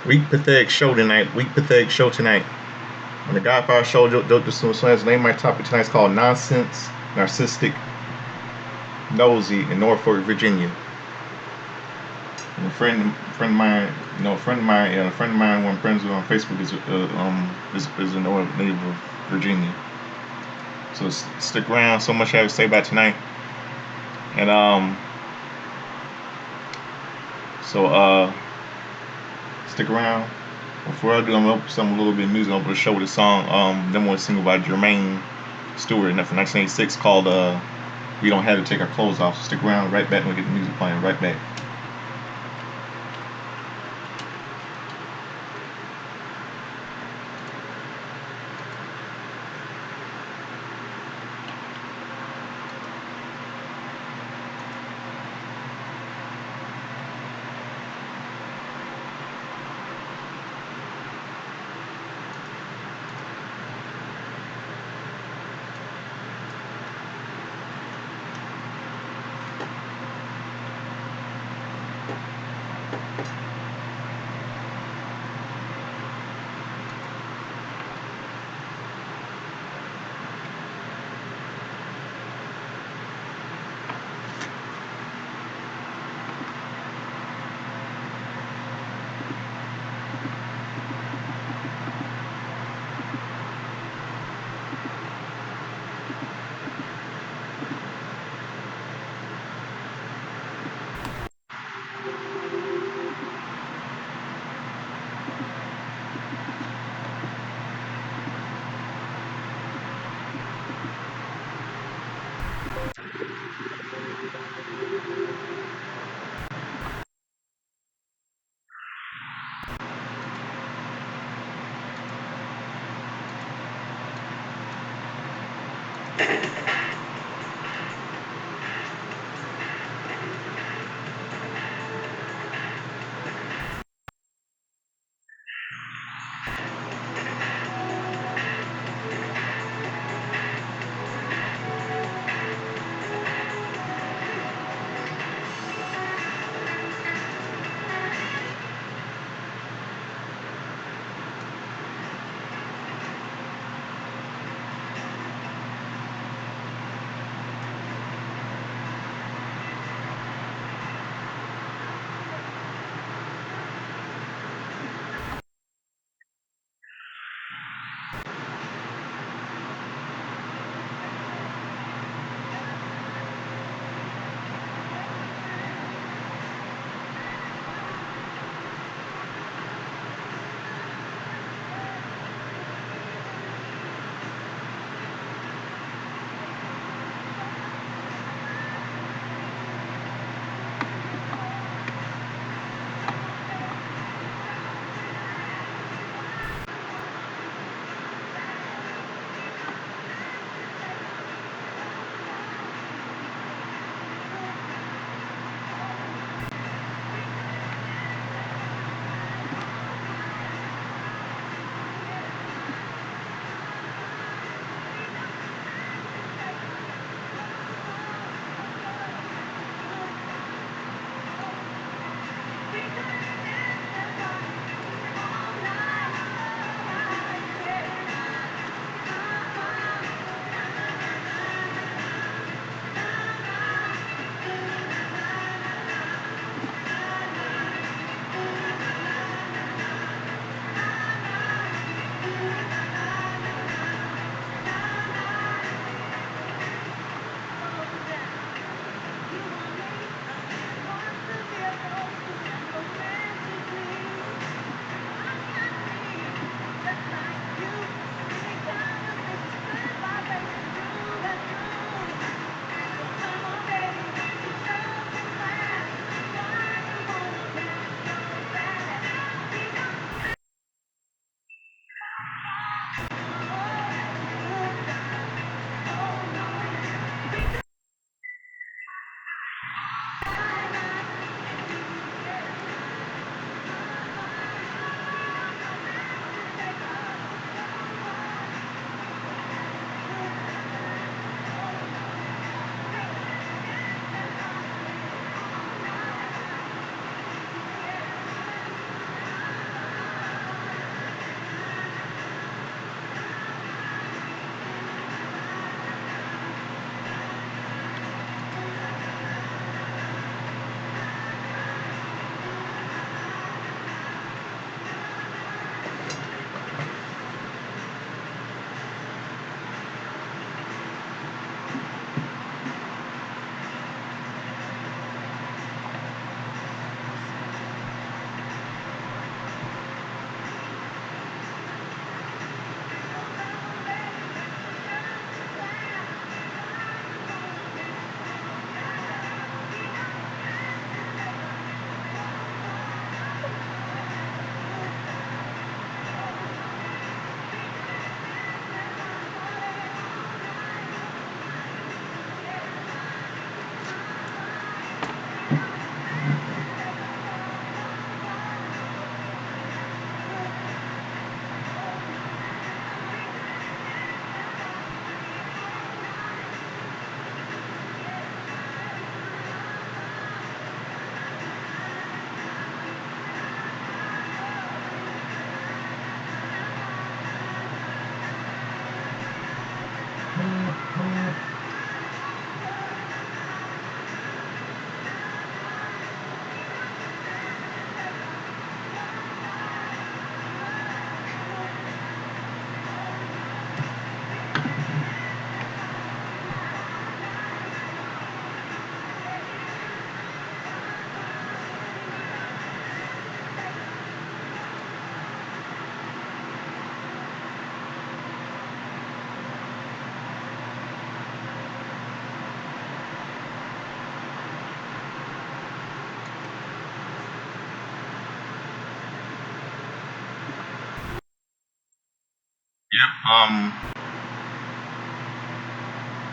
Weak pathetic show tonight. Weak pathetic show tonight. On the Godfather show, Dr. Swing's name my topic tonight is called Nonsense, Narcissistic, Nosy in Norfolk, Virginia. And a friend of mine, a friend of mine, one friends with on Facebook is a native of Virginia. So stick around. So much I have to say about tonight. And stick around. Before I do, I'm gonna open some a little bit of music. I'm gonna show with a song, number one single by Jermaine Stewart, and from 1986 called "We Don't Have to Take Our Clothes Off." So stick around. Right back when we get the music playing. Right back.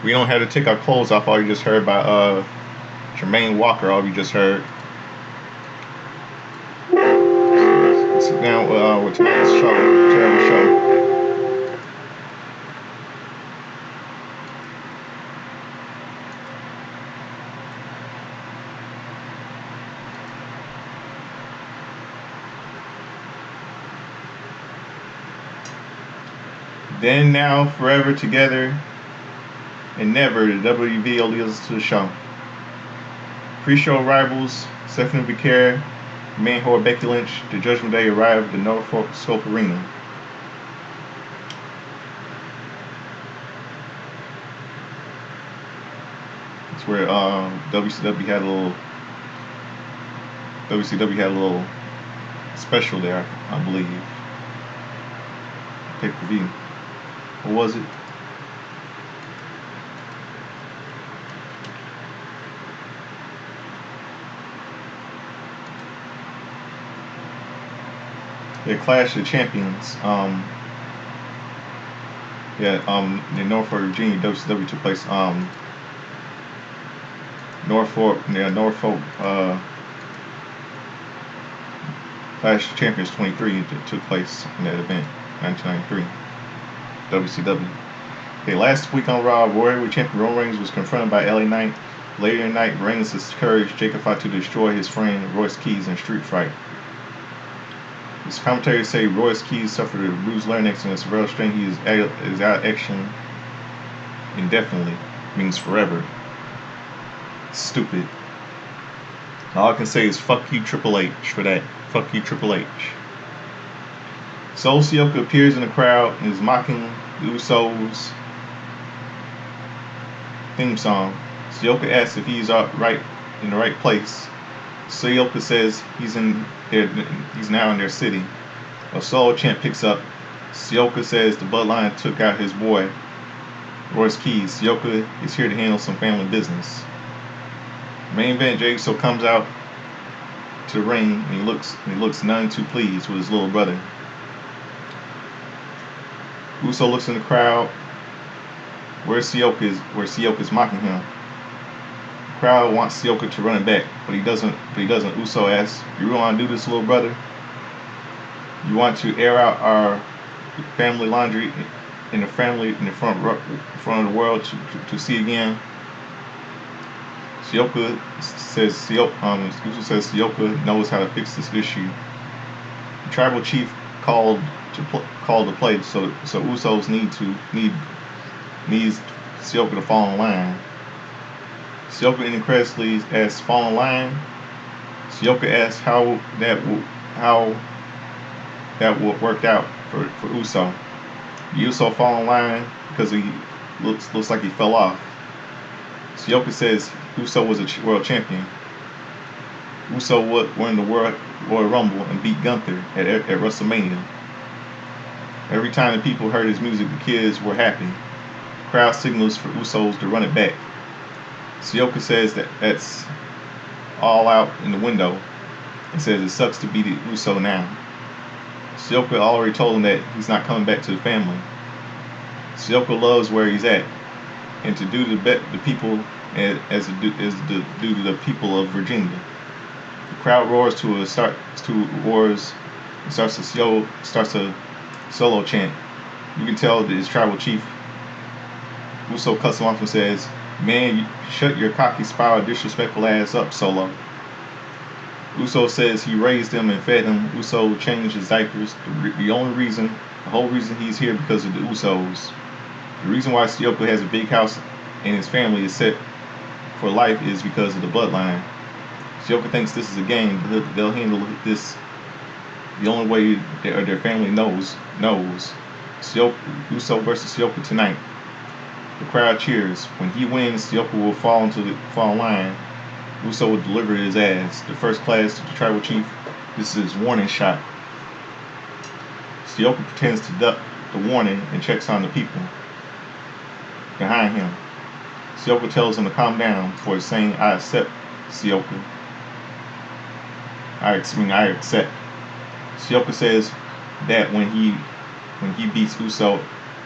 We don't have to take our clothes off. All you just heard by Jermaine Walker. All you just heard. Sit down with tonight's show. Terrible show. Then, now, forever together, and never, the WWO leads us to the show. Pre-show arrivals: Stephanie Becerra, Manhor, Becky Lynch. The Judgment Day arrived at the Nofolk Scope Arena. It's where WCW had a little special there, I believe. Pay-per-view. What was it? Yeah, Clash of Champions. In Norfolk, Virginia, WCW took place. Norfolk, Clash of Champions 23 took place in that event, 1993. WCW. Okay, last week on Raw, Royal Heavyweight Champion Roman Reigns was confronted by LA Knight. Later in the night, Reigns encouraged Jacob Fatu to destroy his friend Royce Keys in a street fight. His commentators say Royce Keys suffered a bruised larynx and a severe strain. He is out of action indefinitely, means forever. Stupid. All I can say is fuck you, Triple H, for that. Fuck you, Triple H. Sol Sikoa appears in the crowd and is mocking the Usos' theme song. Sikoa asks if he's right in the right place. Sikoa says he's now in their city. A solo chant picks up. Sikoa says the bloodline took out his boy, Royce Keys. Sikoa is here to handle some family business. Main event, Jey Uso comes out to the ring and he looks none too pleased with his little brother. Uso looks in the crowd where Sikoa is mocking him. The crowd wants Sikoa to run it back, but he doesn't. Uso asks, "You really want to do this, little brother? You want to air out our family laundry in the front of the world to see again?" Uso says Sikoa knows how to fix this issue. The tribal chief called the play, so Usos needs Sikoa to fall in line. Sikoa incredulously asks, "Fall in line?" Sikoa asks how that worked out for Uso. Uso fall in line because he looks like he fell off. Sikoa says Uso was a world champion. Uso won the Royal Rumble and beat Gunther at WrestleMania. Every time the people heard his music, the kids were happy. The crowd signals for Usos to run it back. Sikoa says that's all out in the window and says it sucks to be the Uso now. Sikoa already told him that he's not coming back to the family. Sikoa loves where he's at, and to do the people as do to the people of Virginia. The crowd roars starts a solo chant. You can tell that his tribal chief Uso cuts him off and says, "Man, you shut your cocky, spiral, disrespectful ass up, Solo." Uso says he raised him and fed him. Uso changed his diapers. The whole reason he's here because of the Usos. The reason why Sikoa has a big house and his family is set for life is because of the bloodline. Sikoa thinks this is a game. They'll handle this the only way their family knows. Uso versus Sikoa tonight. The crowd cheers. When he wins, Sikoa will fall in line. Uso will deliver his ass. The first class to the tribal chief. This is his warning shot. Sikoa pretends to duck the warning and checks on the people behind him. Sikoa tells him to calm down before saying, "I accept, Sikoa. I accept." Sikoa says that when he when he beats Uso.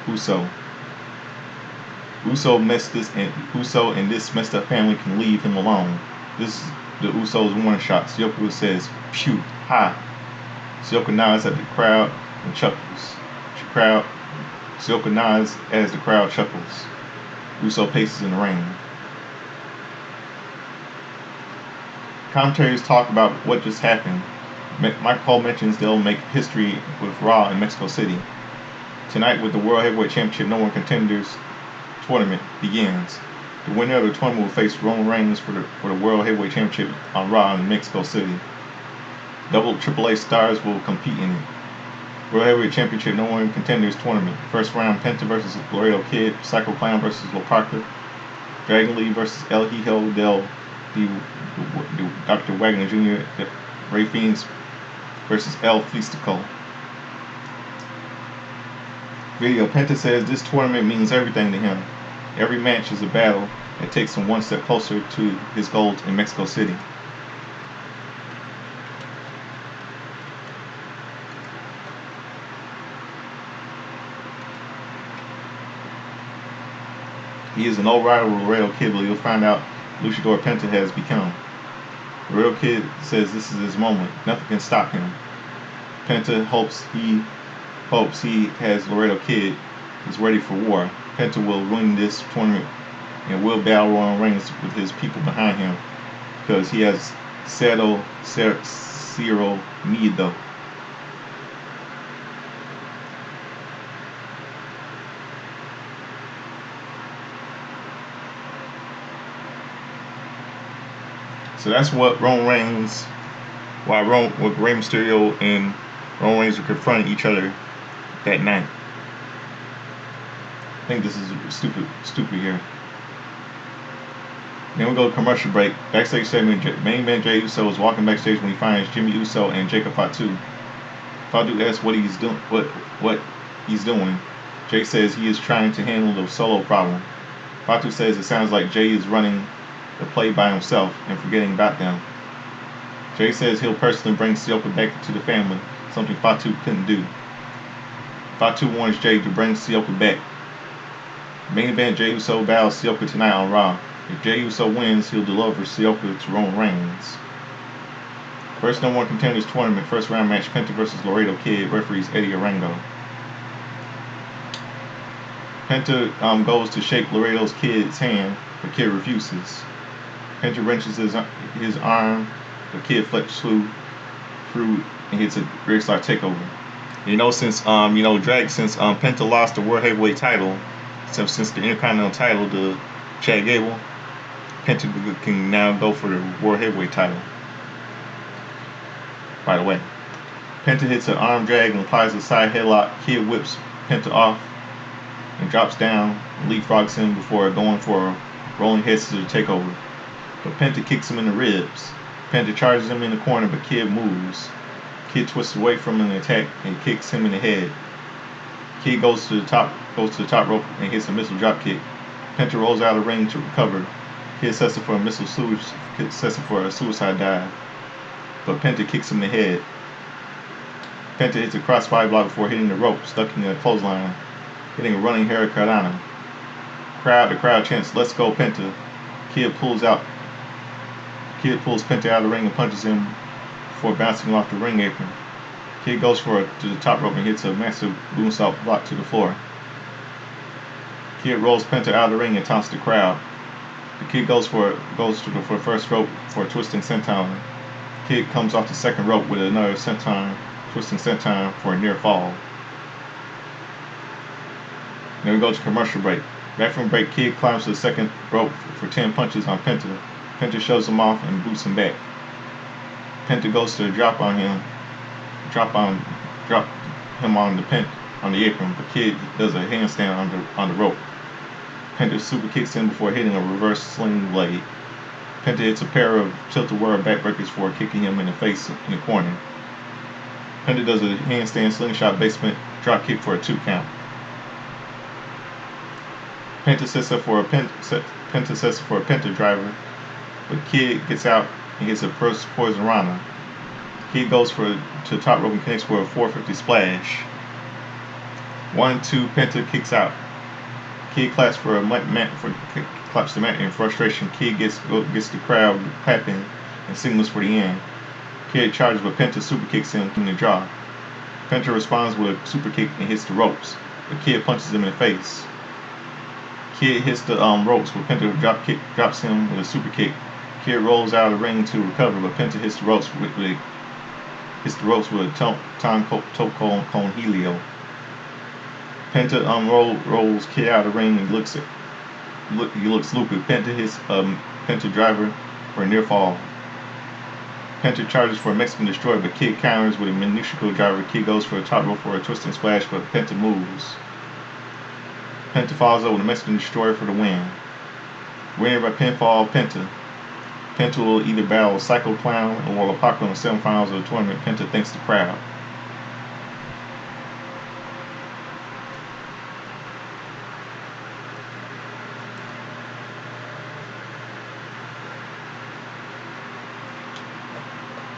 Uso and this messed up family can leave him alone. This is the Usos' warning shot. Sioka says, "Phew, ha." Sioka nods at the crowd and chuckles. Sioka nods as the crowd chuckles. Uso paces in the ring. Commentators talk about what just happened. Michael Cole mentions they'll make history with Raw in Mexico City. Tonight, with the World Heavyweight Championship No One Contenders tournament begins. The winner of the tournament will face Roman Reigns for the World Heavyweight Championship on Raw in Mexico City. Double AAA stars will compete in it. World Heavyweight Championship No One Contenders tournament. First round: Penta versus Laredo Kid, Psycho Clown versus Lo Parker, Dragon Lee versus El Hijo del Dr. Wagner Jr., Ray Phoenix versus El Flistico. Video: Penta says this tournament means everything to him. Every match is a battle that takes him one step closer to his goals in Mexico City. He is an old rival of Laredo Kid, but you'll find out Luchador Penta has become. Laredo Kid says this is his moment. Nothing can stop him. Penta hopes he has Laredo Kid is ready for war. Penta will win this tournament and will battle Roman Reigns with his people behind him because he has Cero Miedo. So that's what Rey Mysterio and Roman Reigns were confronting each other that night. I think this is stupid here. Then we go to commercial break. Backstage segment, main event Jey Uso is walking backstage when he finds Jimmy Uso and Jacob Fatu. Fatu asks what he's doing. Jey says he is trying to handle the solo problem. Fatu says it sounds like Jey is running the play by himself and forgetting about them. Jey says he'll personally bring Sioka back to the family, something Fatu couldn't do. Fatu warns Jey to bring Sioka back. Main event Jey Uso battles Sioka tonight on Raw. If Jey Uso wins, he'll deliver Sioka to Roman Reigns. First No One Contenders tournament, first round match, Penta versus Laredo Kid, referees Eddie Arango. Penta goes to shake Laredo's Kid's hand, but Kid refuses. Penta wrenches his arm, the Kid flips through and hits a ringside takeover. Since Penta lost the World Heavyweight title, since the Intercontinental title to Chad Gable, Penta can now go for the World Heavyweight title. By the way, Penta hits an arm drag and applies a side headlock. Kid whips Penta off and drops down and leapfrogs him before going for a rolling head scissors takeover. But Penta kicks him in the ribs. Penta charges him in the corner, but Kid moves. Kid twists away from an attack and kicks him in the head. Kid goes to the top rope and hits a missile drop kick. Penta rolls out of the ring to recover. Kid sets it for a suicide dive, but Penta kicks him in the head. Penta hits a crossbody block before hitting the rope, stuck in a clothesline, hitting a running hurricanrana. The crowd chants, "Let's go, Penta." Kid pulls Penta out of the ring and punches him before bouncing off the ring apron. Kid goes to the top rope and hits a massive moonsault block to the floor. Kid rolls Penta out of the ring and taunts the crowd. The Kid goes to the first rope for a twisting senton. Kid comes off the second rope with another twisting senton for a near fall. Then we go to commercial break. Back from break, Kid climbs to the second rope for 10 punches on Penta. Penta shows him off and boots him back. Penta goes to drop him on the apron, but Kid does a handstand on the rope. Penta super kicks him before hitting a reverse sling blade. Penta hits a pair of tilt-a-whirl backbreakers before kicking him in the face in the corner. Penta does a handstand slingshot basement drop kick for a 2 count. Penta sets up for a Penta driver, but Kid gets out and hits a poison rana. Kid goes to the top rope and connects for a 450 splash. 1-2, Penta kicks out. Kid claps for a claps the mat in frustration. Kid gets the crowd clapping and signals for the end. Kid charges, but Penta super kicks him in the jaw. Penta responds with a super kick and hits the ropes, but Kid punches him in the face. Kid hits the ropes, but Penta drops him with a super kick. Kid rolls out of the ring to recover, but Penta hits the ropes with a Tocon Helio. Penta rolls Kid out of the ring and he looks loopy. Penta hits Penta driver for a near fall. Penta charges for a Mexican destroyer, but Kid counters with a minuscule driver. Kid goes for a top rope for a twisting splash, but Penta moves. Penta follows up with a Mexican destroyer for the win. Winner by pinfall, Penta. Penta will either battle Psycho Clown or Apocalypse in the semifinals of the tournament. Penta thanks the crowd.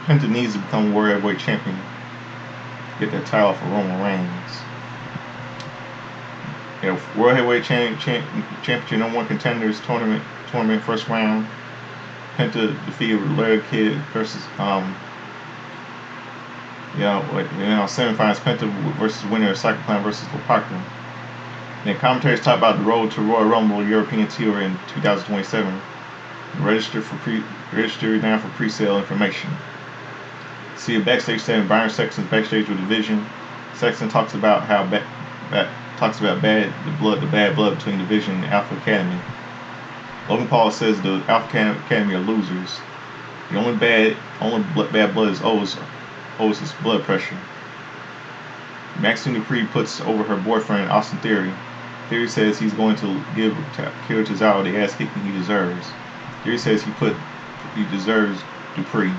Penta needs to become World Heavyweight Champion. Get that title for Roman Reigns. World Heavyweight Championship #1 contenders tournament first round. Penta defeated Larry Kid versus semifinals. Penta versus winner of Psycho Clown versus Lopaka. Then commentators talk about the road to Royal Rumble European Tour in 2027. Register now for pre-sale information. See a backstage segment. Byron Sexton backstage with Division. Sexton talks about how the bad blood between Division and Alpha Academy. Logan Paul says the Alpha Academy are losers. The only bad blood is Otis' blood pressure. Maxine Dupree puts over her boyfriend Austin Theory. Theory says he's going to give Akira Tozawa the ass kicking he deserves. Theory says he deserves Dupree.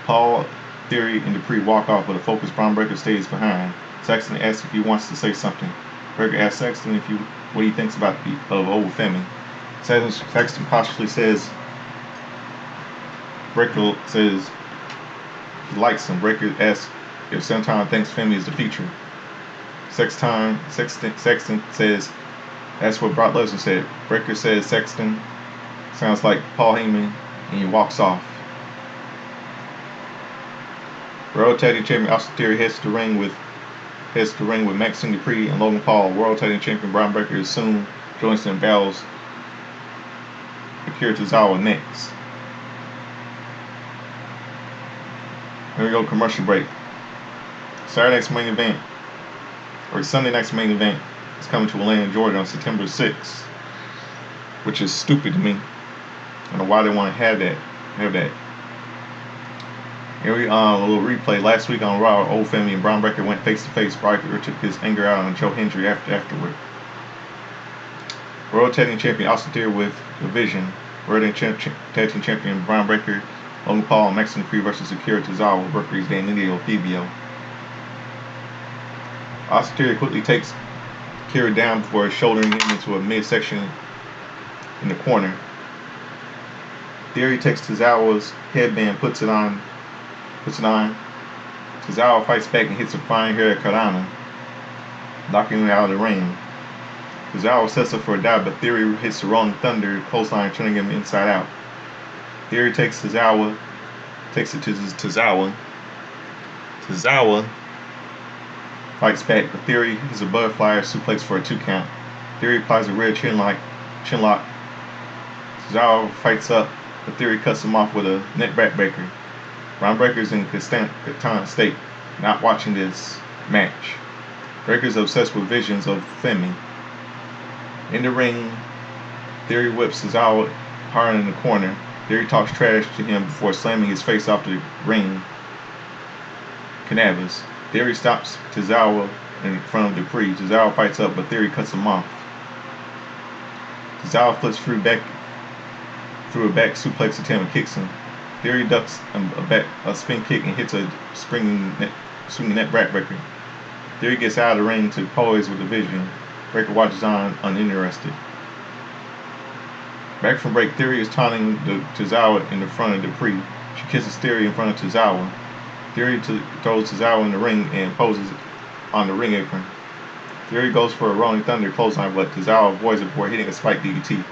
Paul, Theory, and Dupree walk off, but a focused Bron Breakker stays behind. Sexton asks if he wants to say something. Breakker asks Sexton what he thinks of old Femi. Sexton cautiously says Breakker says he likes him. Breakker asks if Senton thinks Femi is the future. Sexton says that's what Brock Lesnar said. Breakker says Sexton sounds like Paul Heyman, and he walks off. World Tag Team Champion Austin Theory heads to the ring with Maxine Dupree and Logan Paul. World Tag Team Champion Bron Breakker soon joins them and battles Akira Tozawa next. Here we go, commercial break. Sunday night's main event is coming to Atlanta, Georgia on September 6th, which is stupid to me. I don't know why they want to have that. Here we a little replay. Last week on Raw, Old Femi and Bron Breakker went face to face. Breakker took his anger out on Joe Hendry afterward. World Tag Team Champion Austin Theory with Division. World Tag Team Champion Bron Breakker, Logan Paul, and Maxine Dupree versus Akira Tozawa, Mercury's Danilo Fibio. Austin Theory quickly takes Akira down before shouldering him into a midsection in the corner. Theory takes Tozawa's headband, puts it on. Tozawa fights back and hits a flying hair Karana, knocking him out of the ring. Tozawa sets up for a dive, but Theory hits the Rolling Thunder clothesline, turning him inside out. Theory takes it to Tozawa. Tozawa fights back, but Theory hits a butterfly suplex for a 2 count. Theory applies a rear chin lock. Tozawa fights up, but Theory cuts him off with a neck backbreaker. Bron Breakker's in katana state, not watching this match. Breakker's obsessed with visions of Femi. In the ring, Theory whips Tozawa hard in the corner. Theory talks trash to him before slamming his face off the ring canvas. Theory stops Tozawa in front of Dupree. Tozawa fights up, but Theory cuts him off. Tozawa flips through a back suplex attempt and kicks him. Theory ducks a spin kick and hits a swinging net backbreaker. Theory gets out of the ring to poise with Division. Breakker watches on, uninterested. Back from break, Theory is taunting Tozawa in the front of Dupree. She kisses Theory in front of Tozawa. Theory throws Tozawa in the ring and poses on the ring apron. Theory goes for a Rolling Thunder clothesline, but Tozawa avoids it before hitting a spike DDT.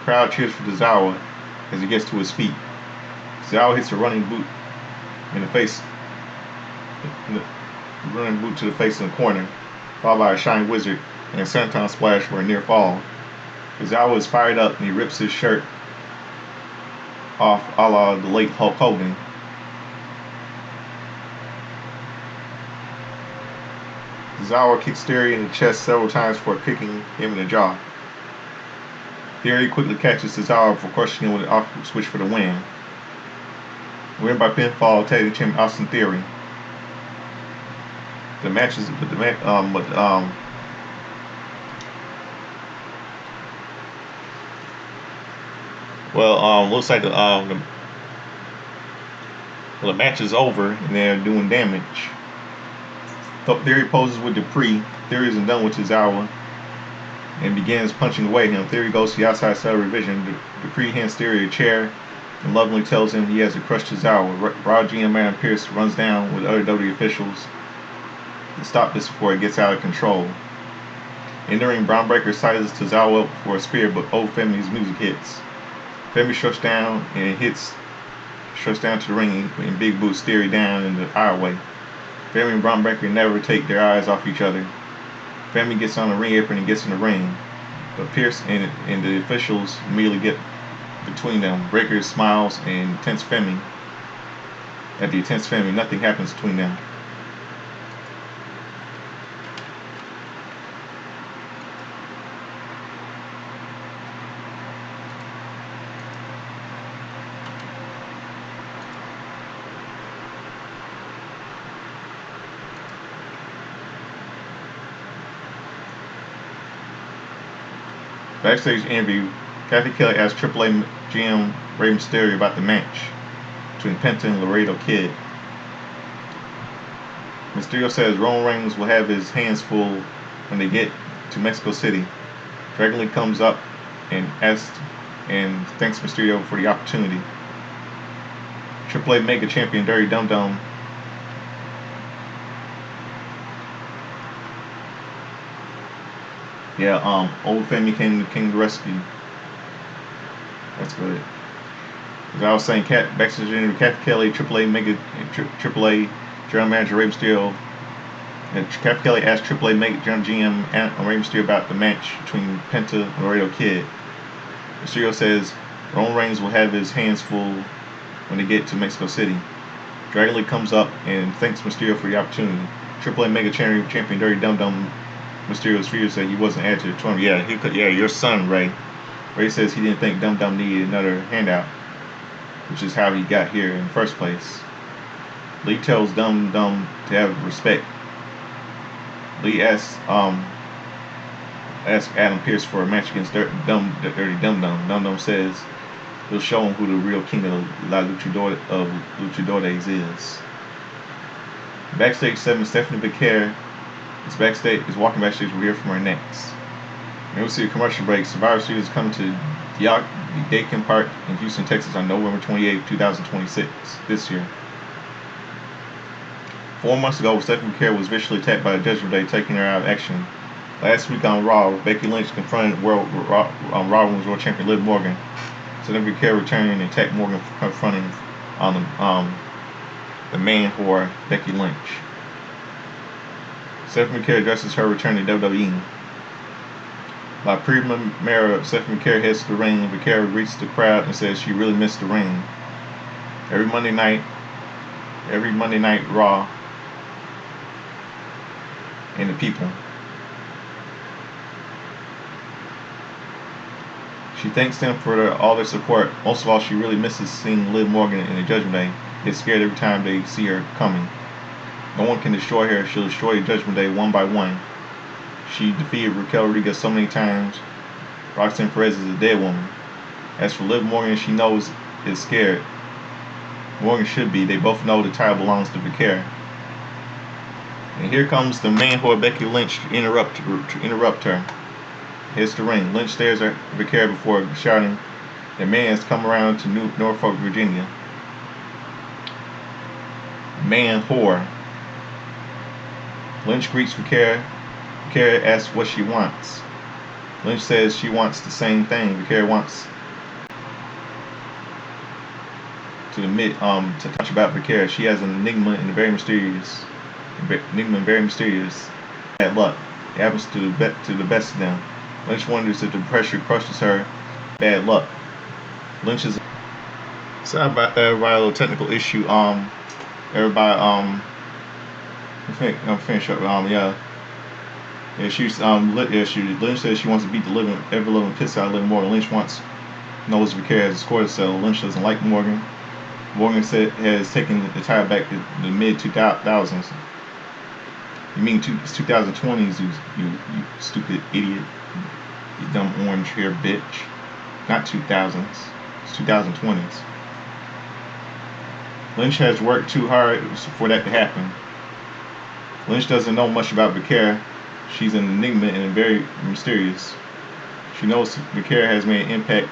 Crowd cheers for Tozawa as he gets to his feet. Tozawa hits a running boot in the face, running boot to the face in the corner, followed by a Shining Wizard and a Senton Splash for a near fall. Tozawa is fired up and he rips his shirt off a la the late Hulk Hogan. Tozawa kicks Theory in the chest several times before kicking him in the jaw. Theory quickly catches Tozawa for crushing him with an off switch for the win. Win by pinfall, tag team Austin Theory. The matches, looks like the match is over and they're doing damage. Theory poses with Dupree. Theory isn't done with Tozawa and begins punching away him. Theory goes to the outside side of revision. Dupree hands Theory a chair and lovingly tells him he has to crush Tozawa. Raw GM Adam Pearce runs down with other WWE officials to stop this before it gets out of control. In the ring, Braun Breaker sizes Tozawa up for a spear, but Old Family's music hits. Family shuts down to the ring and big boots Theory down in the aisleway. Family and Braun Breaker never take their eyes off each other. Family gets on the ring apron and gets in the ring, but Pearce and the officials immediately get between them. Breaker smiles and intense Family. At the intense Family, nothing happens between them. Backstage interview, Kathy Kelly asked AAA GM Rey Mysterio about the match between Penta and Laredo Kid. Mysterio says Roman Reigns will have his hands full when they get to Mexico City. Dragon Lee comes up and thanks Mysterio for the opportunity. AAA Mega Champion Dirty Dum Dum Old Family came to rescue. That's good. As I was saying, backstage interview, Kathy Kelly, AAA General Manager Rey Mysterio. And Kathy Kelly asked AAA Mega General GM Rey Mysterio about the match between Penta and Laredo Kid. Mysterio says Roman Reigns will have his hands full when they get to Mexico City. Dragon Lee comes up and thanks Mysterio for the opportunity. AAA Mega Champion Dirty Dum Dum Mysterio's fear said he wasn't added to the tournament. Your son, Ray. Ray says he didn't think Dum Dum needed another handout, which is how he got here in the first place. Lee tells Dum Dum to have respect. Lee asks Adam Pearce for a match against Dirty Dum Dum. Dum Dum says he'll show him who the real king of Luchadores is. Backstage 7, Stephanie Becker is walking backstage. We'll hear from her next. And we'll see a commercial break. Survivor Series is coming to the Dakin Park in Houston, Texas on November 28, 2026, this year. 4 months ago, Stephanie Becker was viciously attacked by the Judgment Day, taking her out of action. Last week on Raw, Becky Lynch confronted Raw Women's World Champion Liv Morgan. Stephanie Becker returned and attacked Morgan for confronting the man whore Becky Lynch. Stephanie Becker addresses her return to WWE. By premiere, Stephanie Becker heads to the ring. Becker greets the crowd and says she really missed the ring. Every Monday night Raw and the people. She thanks them for all their support. Most of all, she really misses seeing Liv Morgan in the Judgment Day. Gets scared every time they see her coming. No one can destroy her. She'll destroy the Judgment Day one by one. She defeated Raquel Rodriguez so many times. Roxanne Perez is a dead woman. As for Liv Morgan, she knows is scared. Morgan should be. They both know the title belongs to Becker. And here comes the man whore Becky Lynch to interrupt her. Here's the ring. Lynch stares at Becker before shouting, "The man has come around to Norfolk, Virginia." Man whore. Lynch greets Vaquera. Vaquera asks what she wants. Lynch says she wants the same thing. Vaquera wants to admit to touch about Vaquera. She has an enigma and very mysterious. Bad luck. It happens to the best of them. Lynch wonders if the pressure crushes her. Bad luck. Lynch is sorry about everybody. A little technical issue. Everybody. I'm finished up. Yeah. Lynch says she wants to beat the ever living piss out of Liv Morgan. Lynch knows Vaquera has a score to settle. Lynch doesn't like Morgan. Morgan has taken the title back to the mid 2000s. You mean 2020s? You stupid idiot. You dumb orange hair bitch. Not 2000s. It's 2020s. Lynch has worked too hard for that to happen. Lynch doesn't know much about Vaquera. She's an enigma and very mysterious. She knows Vaquera has made an impact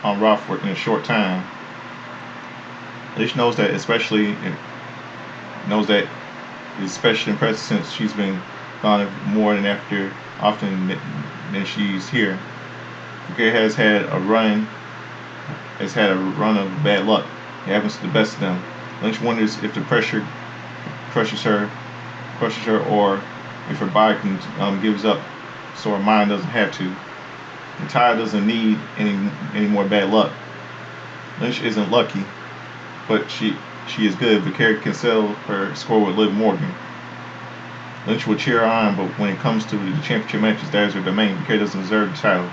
on Raw in a short time. Lynch knows that especially impressive since she's been gone more than often than she's here. Vaquera has had a run of bad luck. It happens to the best of them. Lynch wonders if the pressure crushes her, or if her body gives up so her mind doesn't have to. The title doesn't need any more bad luck. Lynch isn't lucky, but she is good. Vaquera can settle her score with Liv Morgan. Lynch will cheer her on, but when it comes to the championship matches, that is her domain. Vaquera doesn't deserve the title.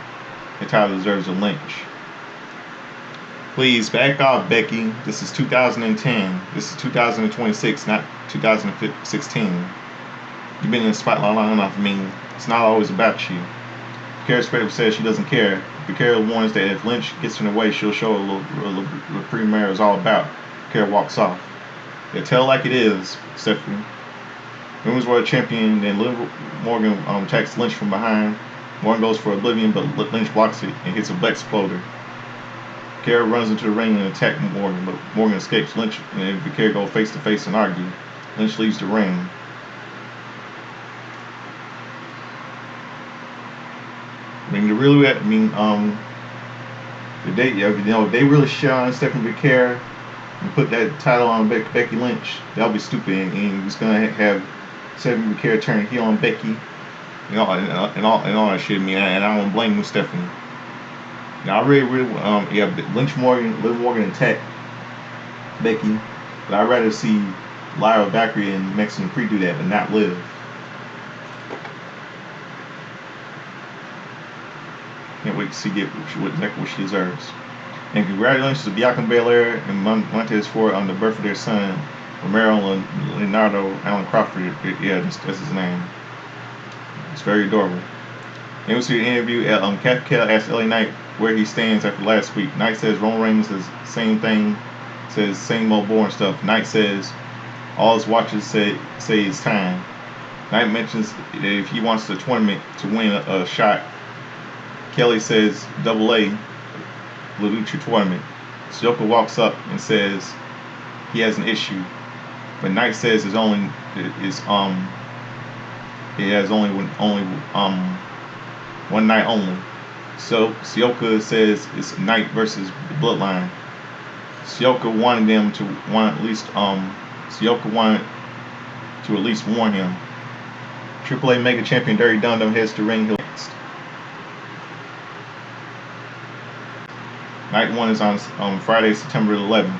The title deserves a Lynch. Please back off, Becky. This is 2010. This is 2026, not 2016. You've been in the spotlight long enough. I mean, it's not always about you. Vaquera's favorite says she doesn't care. Vaquera warns that if Lynch gets in her way, she'll show what Premier is all about. Vaquera walks off. Yeah, tell like it is, Stephanie. Women's World Champion, then Liv Morgan attacks Lynch from behind. Morgan goes for Oblivion, but Lynch blocks it and hits a black exploder. Vaquera runs into the ring and attacks Morgan, but Morgan escapes. Lynch and Vaquera go face to face and argue. Lynch leaves the ring. They really shit on Stephanie Vaquera and put that title on Becky Lynch, that would be stupid, and it's gonna have Stephanie Vaquera turn heel on Becky, and all that shit. And I don't blame Stephanie. Now I really, Liv Morgan attack Becky, but I'd rather see Lyra Valkyrie and Mexican Creed do that, but not Liv. Can't wait to see exactly what she deserves. And congratulations to Bianca Belair and Montez Ford on the birth of their son, Romero Leonardo Allen Crawford. Yeah, that's his name. It's very adorable. And we see an interview at Cal asked LA Knight where he stands after last week. Knight says Roman Reigns says same thing, says same old boring stuff. Knight says all his watches say it's time. Knight mentions if he wants the tournament to win a shot. Kelly says AA Lucha tournament. Syoka walks up and says he has an issue, but Knight says it has only one night only. So Syoka says it's Knight versus the Bloodline. Syoka wanted to at least warn him. AAA Mega Champion Dirty Dundum heads to ring hill next. Night 1 is on Friday, September 11th.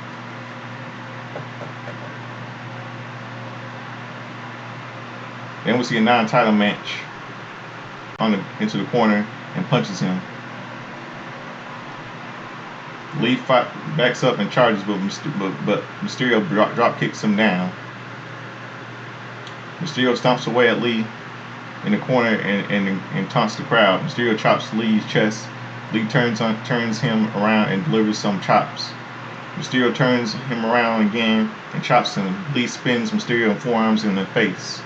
Then we see a non-title match into the corner and punches him. Lee backs up and charges, but Mysterio drop kicks him down. Mysterio stomps away at Lee in the corner and taunts the crowd. Mysterio chops Lee's chest. Lee turns him around and delivers some chops. Mysterio turns him around again and chops him. Lee spins Mysterio and forearms in the face.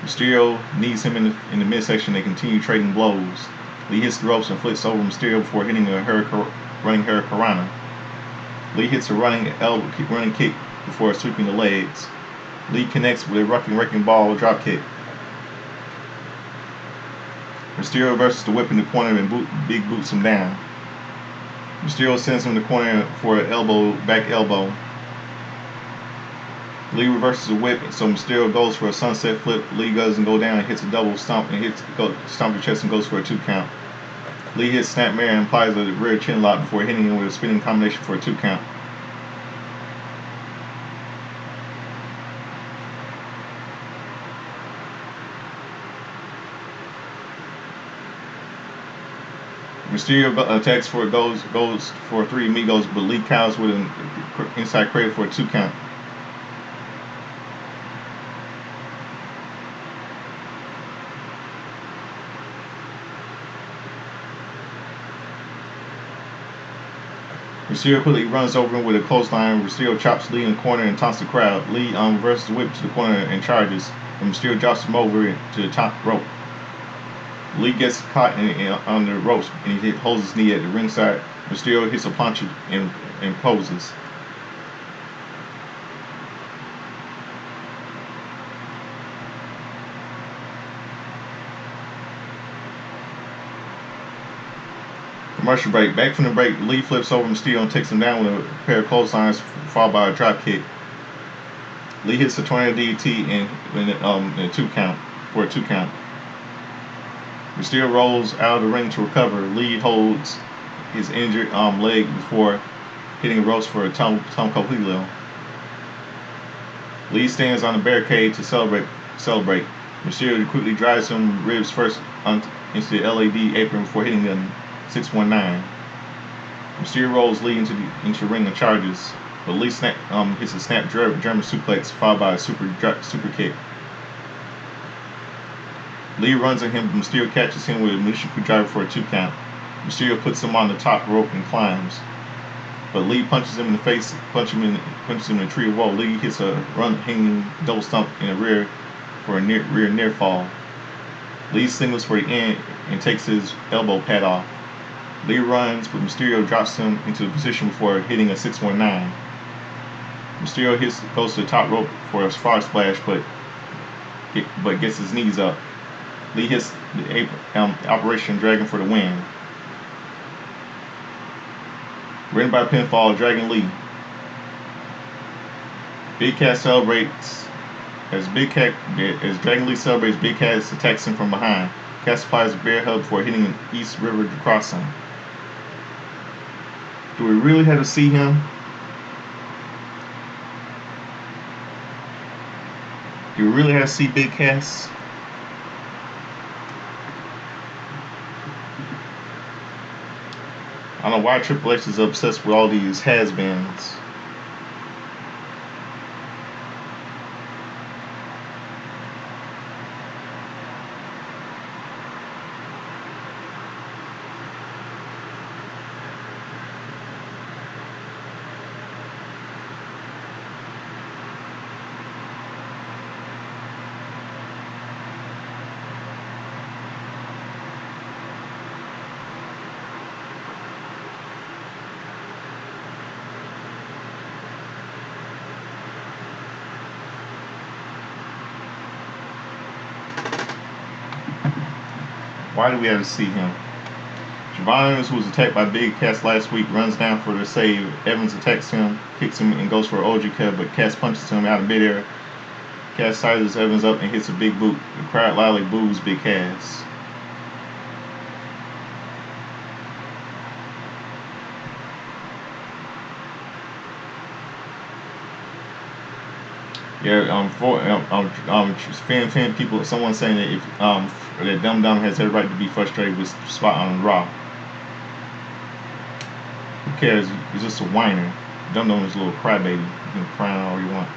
Mysterio knees him in the midsection. They continue trading blows. Lee hits the ropes and flips over Mysterio before hitting a running hurricanrana. Lee hits a running kick before sweeping the legs. Lee connects with a wrecking ball drop kick. Mysterio versus the Whip in the corner and Big boots him down. Mysterio sends him in the corner for an back elbow. Lee reverses the Whip, so Mysterio goes for a sunset flip. Lee doesn't go down and hits a double stomp and stomp the chest and goes for a 2 count. Lee hits Snapmare and applies a rear chin lock before hitting him with a spinning combination for a 2 count. Mysterio attacks for it, goes for 3 amigos, but Lee counters with an inside cradle for a 2 count. Mysterio quickly runs over him with a clothesline. Mysterio chops Lee in the corner and taunts the crowd. Lee reverses the Whip to the corner and charges, and Mysterio drops him over to the top rope. Lee gets caught on the ropes and he holds his knee at the ringside. Mysterio hits a plancha and poses. Commercial break. Back from the break, Lee flips over Mysterio and takes him down with a pair of clotheslines, followed by a drop kick. Lee hits a tornado DDT in a 2 count for a 2 count. Mysterio rolls out of the ring to recover. Lee holds his injured leg before hitting a ropes for a Tom Coelho. Lee stands on the barricade to celebrate. Mysterio quickly drives him ribs first into the LAD apron before hitting the 619. Mysterio rolls Lee into the ring and charges, but Lee hits a snap German suplex followed by a super kick. Lee runs at him, but Mysterio catches him with a Mushiku driver for a 2 count. Mysterio puts him on the top rope and climbs, but Lee punches him in the face, punches him in the tree of woe. Lee hits a hanging double stomp in the rear for a rear near fall. Lee singles for the end and takes his elbow pad off. Lee runs, but Mysterio drops him into the position before hitting a 619. Mysterio goes to the top rope for a frog splash, but gets his knees up. Lee hits the Operation Dragon for the win. Written by pinfall, Dragon Lee. Big Cat celebrates as Dragon Lee celebrates. Big Cat attacks him from behind. Cat supplies a bear hug before hitting an East River crossing. Do we really have to see him? Do we really have to see Big Cass? I don't know why Triple H is obsessed with all these has-beens. Why do we have to see him? Javon Evans, who was attacked by Big Cass last week, runs down for the save. Evans attacks him, kicks him, and goes for an OG cut, but Cass punches him out of midair. Cass sizes Evans up and hits a big boot. The crowd loudly boos Big Cass. Yeah, fan people, someone saying that if that Dum Dum has every right to be frustrated with the spot on Raw. Who cares? He's just a whiner. Dum Dum is a little crybaby. You can cry all you want.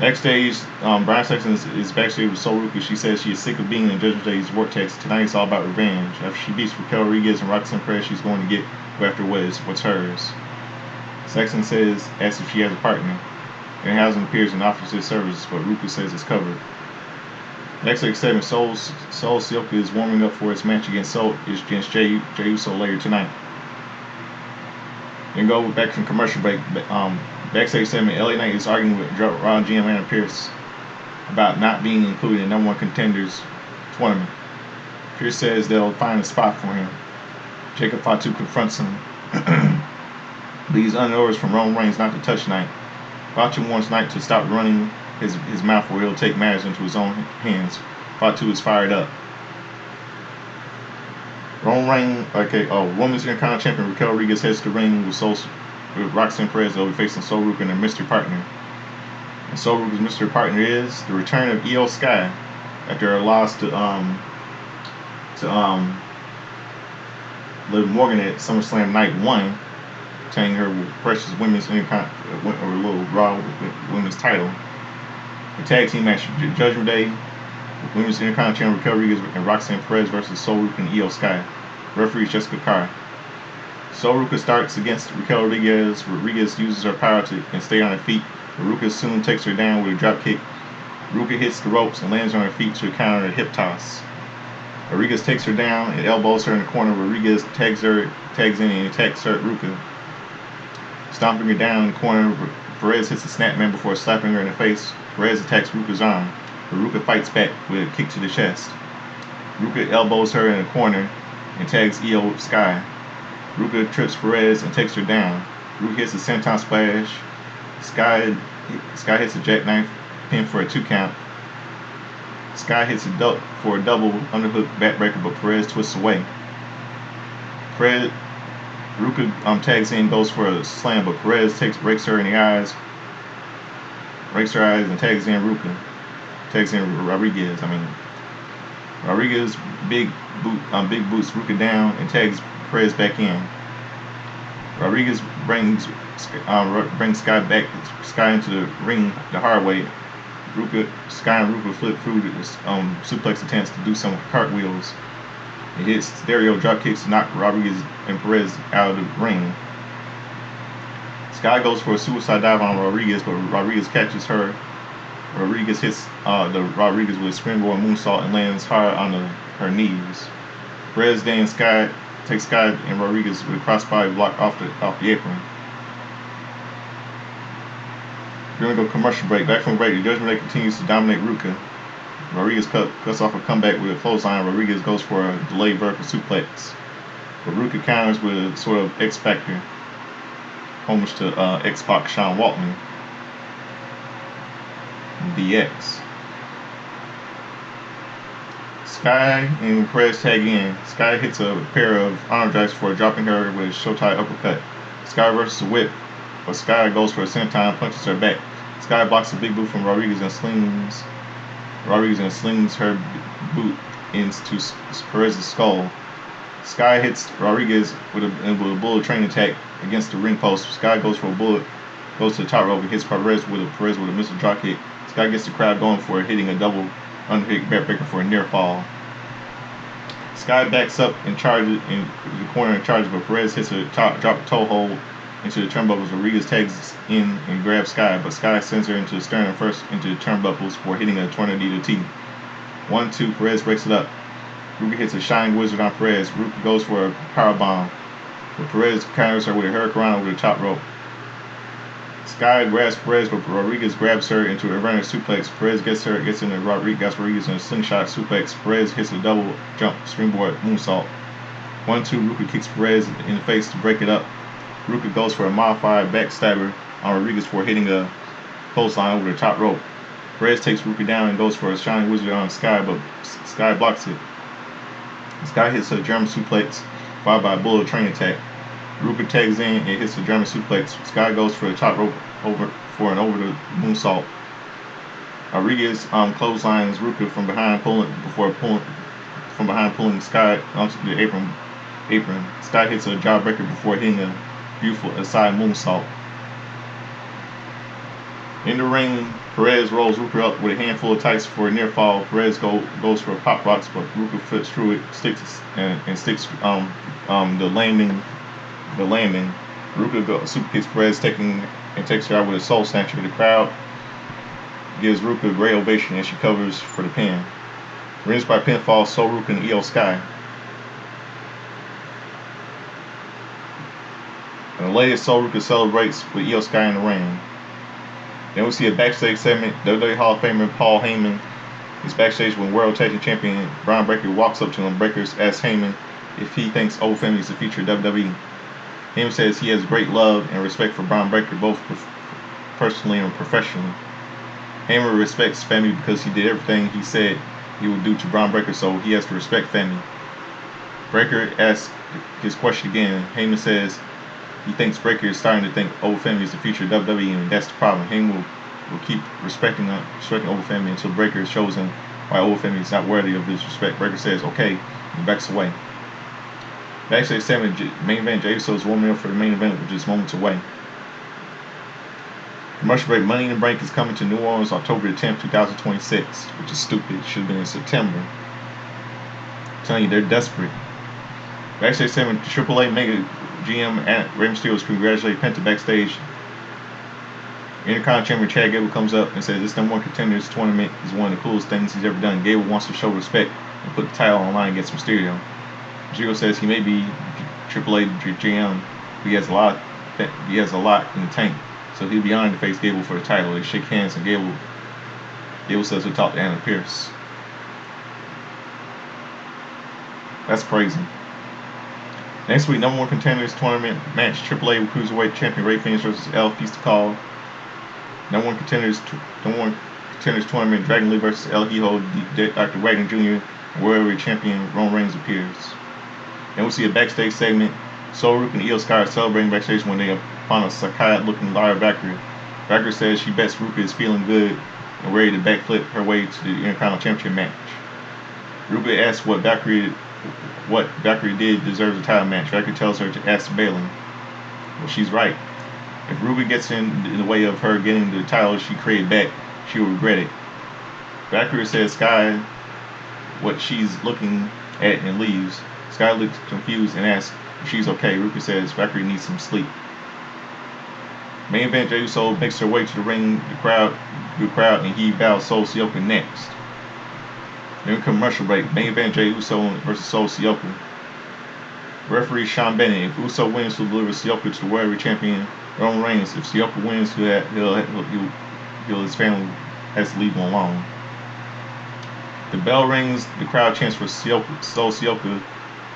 Backstage, Brian Sexton is backstage with Sol Ruka. She says she is sick of being in Judgment Day's vortex. Tonight it's all about revenge. After she beats Raquel Rodriguez and Roxanne Perez, she's going to go after what's hers. Sexton asks if she has a partner. Harrelson appears and offers his services, but Ruka says it's covered. Next week, 7, Sol Silka is warming up for its match against Jey Uso later tonight. Then go back from commercial break. Backstage 7, LA Knight is arguing with Raw GM Adam Pearce about not being included in the #1 Contenders tournament. Pierce says they'll find a spot for him. Jacob Fatu confronts him. Leaves under orders from Roman Reigns not to touch Knight. Fatu warns Knight to stop running his mouth or he'll take matters into his own hands. Fatu is fired up. Roman Reigns, Women's Intercontinental Champion Raquel Rodriguez heads to the ring with Roxanne Perez. They'll be facing Sol Ruca and their mystery partner. And Sol Ruca's mystery partner is the return of Io Sky after her loss to Liv Morgan at SummerSlam Night 1, obtaining her precious women's little Raw women's title. The tag team match Judgment Day, Women's Intercontinental Champion Raquel Rodriguez and Roxanne Perez versus Sol Ruca and Io Sky. Referee Jessica Carr. Sol Ruca starts against Raquel Rodriguez. Rodriguez uses her power and stay on her feet. Ruca soon takes her down with a drop kick. Ruca hits the ropes and lands on her feet to counter a hip toss. Rodriguez takes her down and elbows her in the corner. Rodriguez tags in and attacks her Ruca. Stomping her down in the corner, Perez hits a snapman before slapping her in the face. Perez attacks Ruca's arm, but Ruca fights back with a kick to the chest. Ruca elbows her in the corner and tags Io Sky. Ruca trips Perez and takes her down. Ruca hits a senton splash. Sky hits a jackknife pin for a 2 count. Sky hits for a double underhook backbreaker, but Perez twists away. Ruca tags in, goes for a slam, but Perez rakes her in the eyes, and tags in Ruca. Tags in Rodriguez. Rodriguez big boots Ruca down and tags Perez back in. Rodriguez brings Sky into the ring the hard way. Sky and Ruca flip through the suplex attempts to do some cartwheels. It hits stereo drop kicks to knock Rodriguez and Perez out of the ring. Sky goes for a suicide dive on Rodriguez, but Rodriguez catches her. Rodriguez hits Rodriguez with a springboard moonsault and lands hard on her knees. Perez then takes Sky and Rodriguez with a crossbody block off the apron. We're going to go commercial break. Back from break, the Judgment Day continues to dominate Ruca. Rodriguez cuts off a comeback with a clothesline. Rodriguez goes for a delayed vertical suplex. But Ruca counters with a sort of X Factor, homage to X-Pac Sean Waltman. DX. Sky and Perez tag in. Sky hits a pair of arm drags for dropping her with a Showtime uppercut. Sky reverses a whip, but Sky goes for a senton, punches her back. Sky blocks a big boot from Rodriguez and slings her boot into Perez's skull. Sky hits Rodriguez with a bullet train attack against the ring post. Sky goes for a bullet, goes to the top rope and hits Perez with a missile drop kick. Sky gets the crowd going for it, hitting a double underhook backbreaker for a near fall. Sky backs up and charges in the corner and charges, but Perez hits a drop toe hold into the turnbuckles. Rodriguez tags in and grabs Sky, but Sky sends her into the stern and first into the turnbuckles for hitting a tornado DDT. 1-2, Perez breaks it up. Ruca hits a Shining Wizard on Perez. Ruca goes for a powerbomb, but Perez counters her with a hurricane over the top rope. Sky grabs Perez, but Rodriguez grabs her into a running suplex. Perez gets Rodriguez in a slingshot suplex. Perez hits a double jump springboard moonsault. 1-2, Ruca kicks Perez in the face to break it up. Ruca goes for a modified backstabber on Rodriguez for hitting a clothesline over the top rope. Perez takes Ruca down and goes for a Shining Wizard on Sky, but Sky blocks it. Sky hits a German suplex, followed by a bullet train attack. Ruca tags in and hits a German suplex. Sky goes for the top rope over the moonsault. Rodriguez clotheslines Ruca from behind, pulling Sky onto the apron. Sky hits a jawbreaker before hitting a beautiful side moonsault. In the ring, Perez rolls Ruca up with a handful of tights for a near fall. Perez goes for pop rocks, but Ruca flips through it, sticks the landing. Ruca super kicks Perez, takes her out with a soul snatcher. The crowd gives Ruca a great ovation as she covers for the pin. Wins by pinfall, Sol Ruca and Io Sky. And the latest, Sol Ruca celebrates with Io Sky in the ring. Then we see a backstage segment. WWE Hall of Famer Paul Heyman It's backstage when World Tag Team Champion Braun Breaker walks up to him. Breaker asks Heyman if he thinks Old Family is the future of WWE. Heyman says he has great love and respect for Braun Breaker, both personally and professionally. Heyman respects Family because he did everything he said he would do to Braun Breaker, so he has to respect Family. Breaker asks his question again. Heyman says he thinks Breaker is starting to think Old Family is the future of WWE, and that's the problem. Heyman will keep respecting Old Family until Breaker shows him why Old Family is not worthy of his respect. Breaker says, okay, and backs away. Backstage segment, main event, Jey Uso is warming up for the main event, which is moments away. Commercial break, Money in the Bank is coming to New Orleans October 10th, 2026, which is stupid. It should have been in September. I'm telling you, they're desperate. Backstage segment, AAA Mega GM Rey Mysterio is congratulating Penta backstage. Intercontinental Champion Chad Gable comes up and says this #1 Contenders tournament is one of the coolest things he's ever done. Gable wants to show respect and put the title on line against Mysterio. Mysterio says he may be AAA GM, but he has a lot in the tank, so he'll be honored to face Gable for the title. They shake hands and Gable says he'll talk to Adam Pearce. That's crazy. Next week, #1 Contenders tournament match, AAA Cruiserweight Champion Ray Phoenix versus El Fistical. #1 Contenders tournament, Dragon Lee versus El Hijo, Dr. Wagner Jr. World Heavyweight Champion Roman Reigns appears. Then we see a backstage segment. Solrook and Io Sky are celebrating backstage when they find a psychotic-looking Lara Valkyrie. Valkyrie says she bets Ruka is feeling good and ready to backflip her way to the Intercontinental Championship match. Ruka asks what Valkyrie did deserves a title match. Valkyrie tells her to ask Bayley. Well, she's right. If Ruby gets in the way of her getting the title she created back, she will regret it. Valkyrie says Sky what she's looking at and leaves. Sky looks confused and asks if she's okay. Ruka says Valkyrie needs some sleep. Main event, Jey Uso makes her way to the ring, the crowd, and he bows Sol Sikoa next. Then commercial break. Main event, Jey Uso versus Sol Sikoa. Referee Sean Bennett. If Uso wins, he'll deliver Sikoa to the World Heavyweight Champion Roman Reigns. If Sikoa wins, his family has to leave him alone. The bell rings. The crowd chants for Sol Sikoa.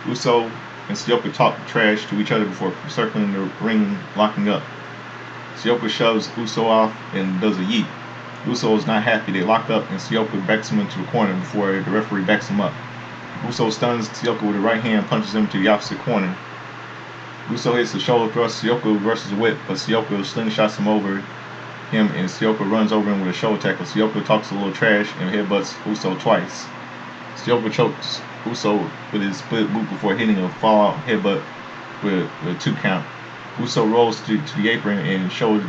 Uso and Sikoa talk trash to each other before circling the ring, locking up. Sikoa shoves Uso off and does a yeet. Uso is not happy. They lock up and Sikoa backs him into the corner before the referee backs him up. Uso stuns Sikoa with a right hand and punches him to the opposite corner. Uso hits the shoulder thrust. Sikoa versus a whip, but Sikoa slingshots him over him and Sikoa runs over him with a shoulder tackle. Sikoa talks a little trash and headbutts Uso twice. Sikoa chokes Uso with his split boot before hitting a fallout headbutt with a 2 count. Uso rolls to the apron and shoulders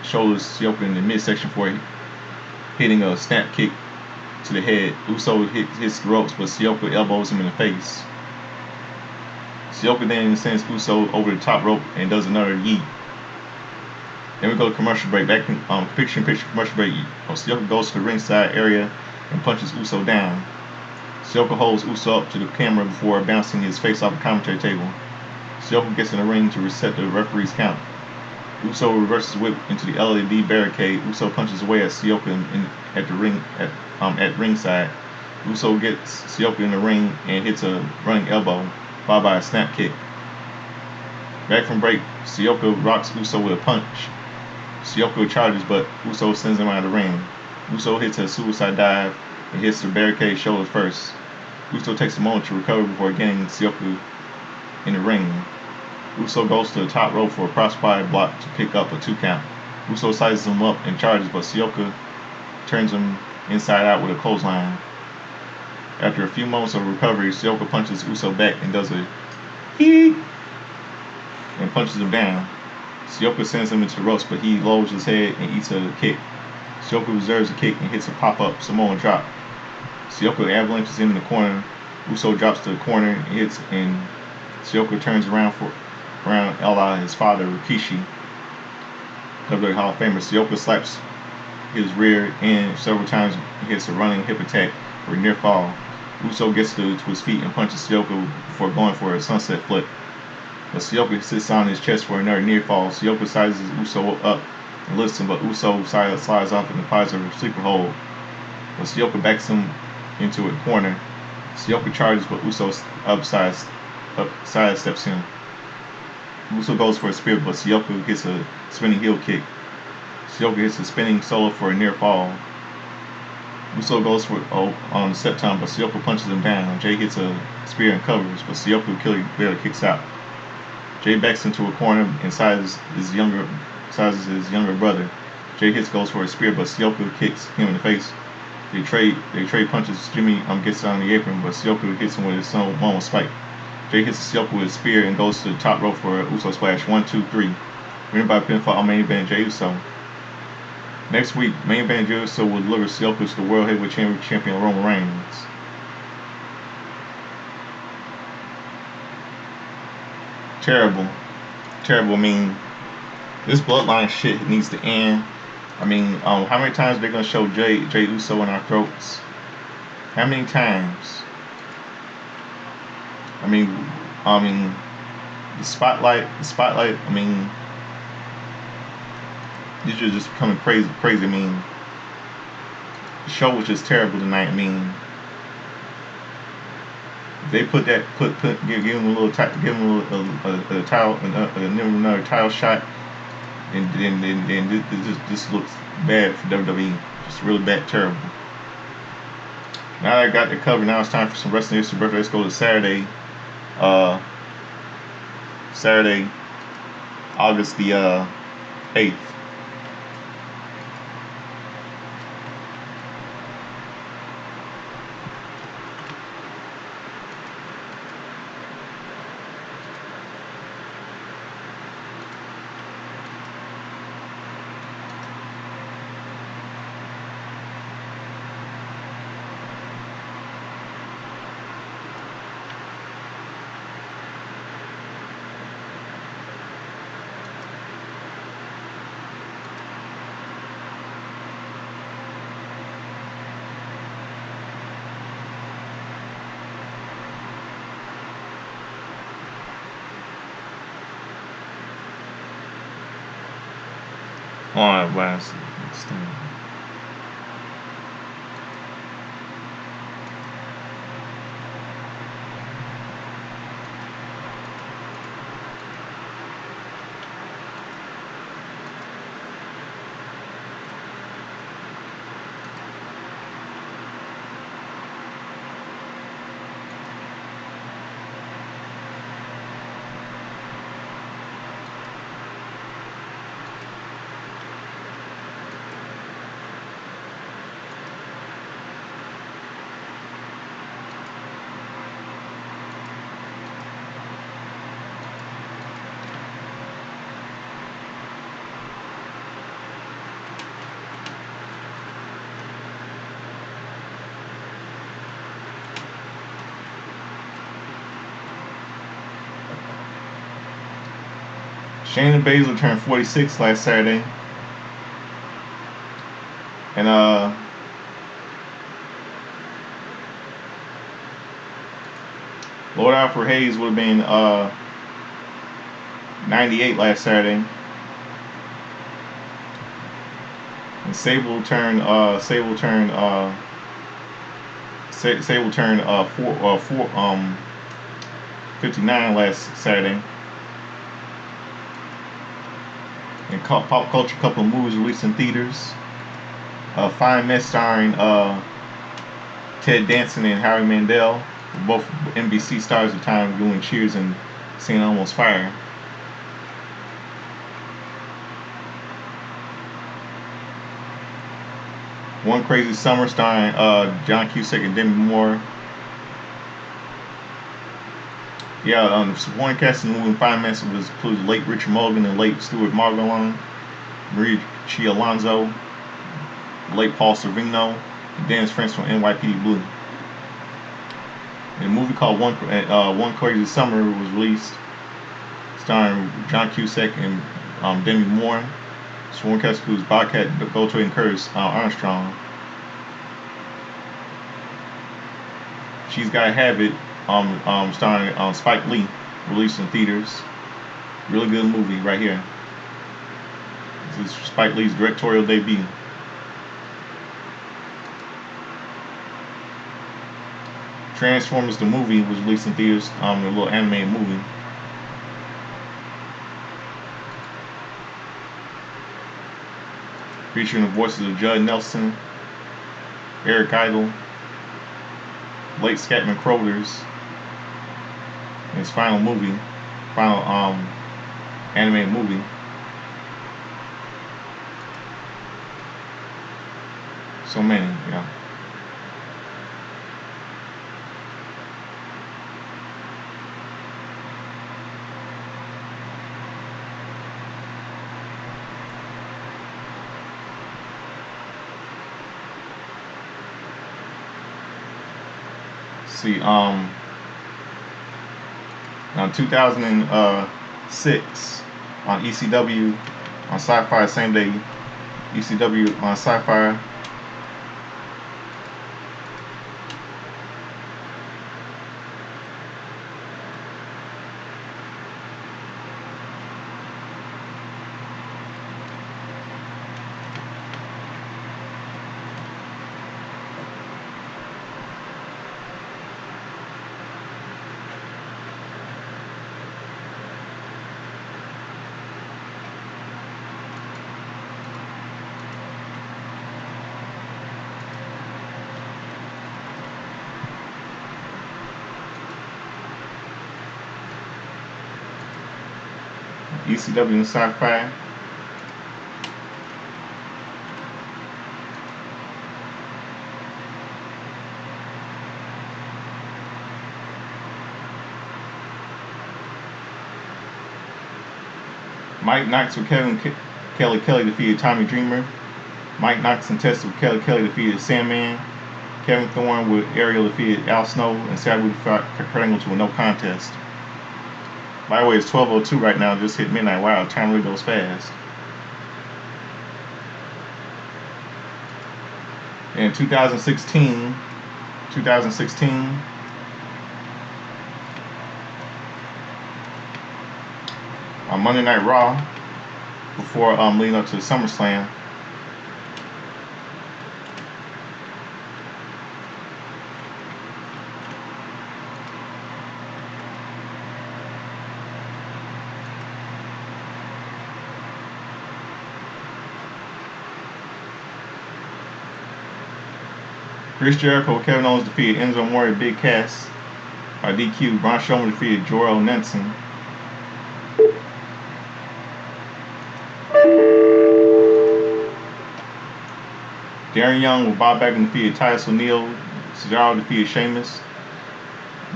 Sikoa in the midsection for hitting a snap kick to the head. Uso hits the ropes, but Sikoa elbows him in the face. Sikoa then sends Uso over the top rope and does another yeet. Then we go to commercial break. Back in picture-in-picture commercial break, Sikoa goes to the ringside area and punches Uso down. Sikoa holds Uso up to the camera before bouncing his face off the commentary table. Sikoa gets in the ring to reset the referee's count. Uso reverses whip into the LED barricade. Uso punches away at Sikoa at ringside. Uso gets Sikoa in the ring and hits a running elbow, followed by a snap kick. Back from break, Sikoa rocks Uso with a punch. Sikoa charges, but Uso sends him out of the ring. Uso hits a suicide dive and hits the barricade shoulder first. Uso takes a moment to recover before getting Sikoa in the ring. Uso goes to the top rope for a crossbody block to pick up a 2 count. Uso sizes him up and charges, but Sikoa turns him inside out with a clothesline. After a few moments of recovery, Sikoa punches Uso back and does a hee and punches him down. Sikoa sends him into the ropes, but he lowers his head and eats a kick. Sikoa reserves a kick and hits a pop-up Samoan drop. Sikoa avalanches him in the corner. Uso drops to the corner and hits, and Sikoa turns around Ella, his father, Rikishi, WWE Hall of Famer. Sikoa slaps his rear end several times and hits a running hip attack for a near fall. Uso gets to his feet and punches Sikoa before going for a sunset flip. But Sikoa sits on his chest for another near fall. Sikoa sizes Uso up and lifts him, but Uso slides off and applies a sleeper hold. but Sioka backs him into a corner. Sioka charges, but Uso sidesteps him. Uso goes for a spear, but Sioka gets a spinning heel kick. Sioka hits a spinning solo for a near fall. Uso goes for on the step time, but Sioka punches him down. Jay hits a spear and covers, but Sioka barely kicks out. Jay backs into a corner and sizes his younger brother. Jay goes for a spear, but Sioka kicks him in the face. They trade punches. Jimmy gets on the apron, but Sioka hits him with his own spike. Jay hits Sioka with a spear and goes to the top rope for a Uso splash. 1, 2, 3. Winner by pinfall on main event Jey Uso. Next week, main event Jey Uso will deliver Sioka to the World Heavyweight Champion Roman Reigns. Terrible. I mean, this bloodline shit needs to end. I mean, how many times are they gonna show Jey Uso in our throats? How many times? I mean, the spotlight. I mean, these are just becoming crazy. I mean, the show was just terrible tonight. I mean, they give him a little title, another title shot, and this looks bad for WWE. Just really bad, terrible. Now that I got the cover, now it's time for some wrestling history. Let's go to Saturday, August the 8th. Alright, last thing. Shayna Baszler turned 46 last Saturday. And Lord Alfred Hayes would have been 98 last Saturday. And Sable turned 59 last Saturday. And Pop Culture, couple of movies released in theaters. Fine Mess starring Ted Danson and Howie Mandel, both NBC stars at the time, doing Cheers and Singing Almost Fire. One Crazy Summer starring John Cusack and Demi Moore. Yeah, the supporting cast in the movie Fine Mess includes late Richard Mulligan and late Stuart Margolin, Marie Alonso, late Paul Sorvino, and Dennis Franz from NYPD Blue. And a movie called One Crazy Summer was released, starring John Cusack and Demi Moore. Sworn cast includes Bobcat Goldthwait and Curtis Armstrong. She's Gotta Have It, starring Spike Lee, released in theaters. Really good movie right here. This is Spike Lee's directorial debut. Transformers the movie was released in theaters, a little animated movie. Featuring the voices of Judd Nelson, Eric Idle, late Scatman Crothers, in his final animated movie. So many, yeah. See, now 2006 on ECW on Sci-Fi, same day, ECW on Sci-Fi. ECW and Sci-Fi. Mike Knox with Kelly Kelly defeated Tommy Dreamer. Mike Knox and Test with Kelly Kelly defeated Sandman. Kevin Thorne with Ariel defeated Al Snow, and Sabu fought Kurt Angle to a no contest. By the way, it's 12:02 right now. Just hit midnight. Wow, time really goes fast. In 2016, on Monday Night Raw, before leading up to the SummerSlam, Chris Jericho with Kevin Owens defeated Enzo Amore Big Cass by DQ. Braun Strowman defeated Joro Nelson. Darren Young with Bob Backlund defeated Titus O'Neil. Cesaro defeated Sheamus.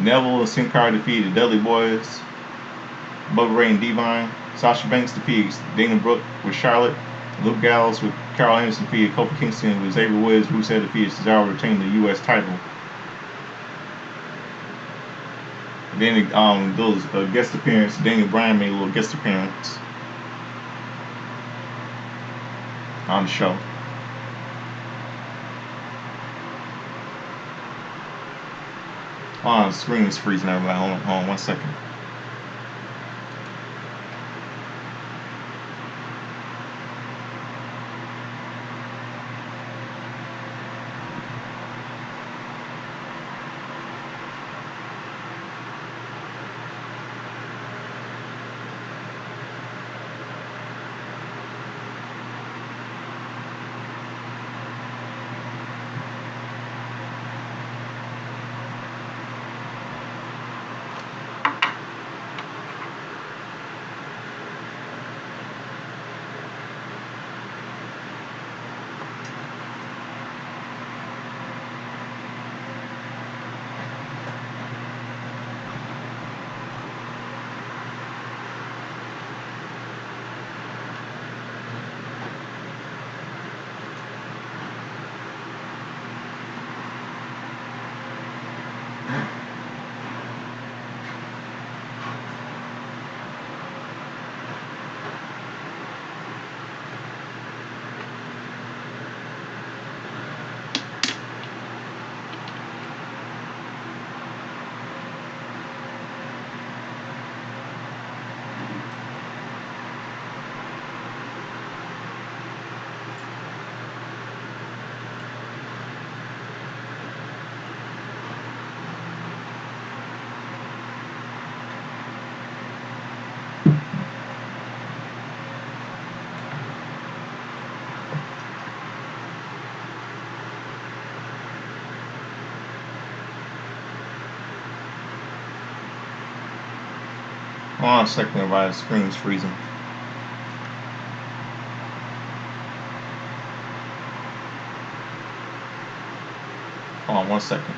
Neville and Sin Cara defeated the Dudley Boys. Bubba Ray and Divine. Sasha Banks defeated Dana Brooke with Charlotte. Luke Gallows with Carl Anderson defeated Kofi Kingston, with Xavier Woods, Rusev defeated Cesaro, retained the U.S. title. And then those guest appearance, Daniel Bryan made a little guest appearance on the show. Oh, the screen is freezing, everybody. Hold on 1 second. Hold on a second, everybody. The screen's freezing. Hold on 1 second.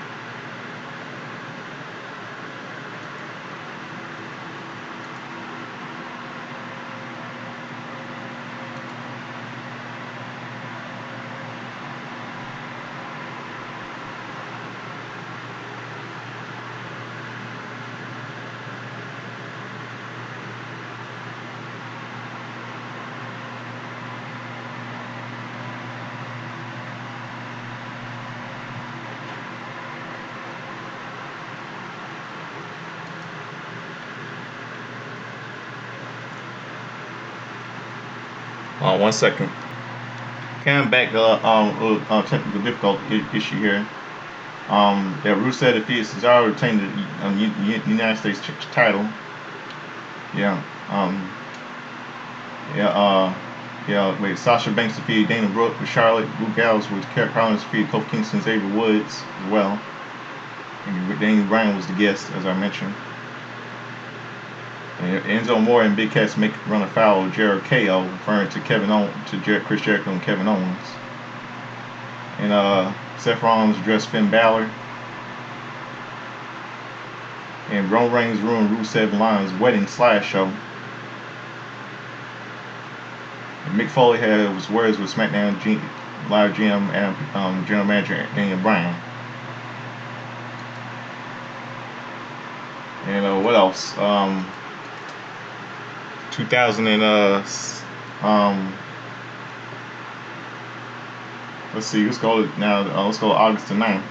Hold on 1 second. Came back technical difficulty issue here. That Rusev defeated Cesaro, retained the United States title. Yeah. Wait. Sasha Banks defeated Dana Brooke with Charlotte. Luke Gallows with Kat Collins defeated Kofi Kingston, Xavier Woods as well. And Daniel Bryan was the guest, as I mentioned. And Enzo Amore and Big Cass make run afoul of Jericho KO, referring to Chris Jericho and Kevin Owens. And Seth Rollins addressed Finn Balor. And Roman Reigns ruined Rusev Lyon's wedding slideshow. And Mick Foley had his words with SmackDown Live GM and General Manager Daniel Bryan. And what else? 2000 and let's see. Let's go now. Let's go August the 9th.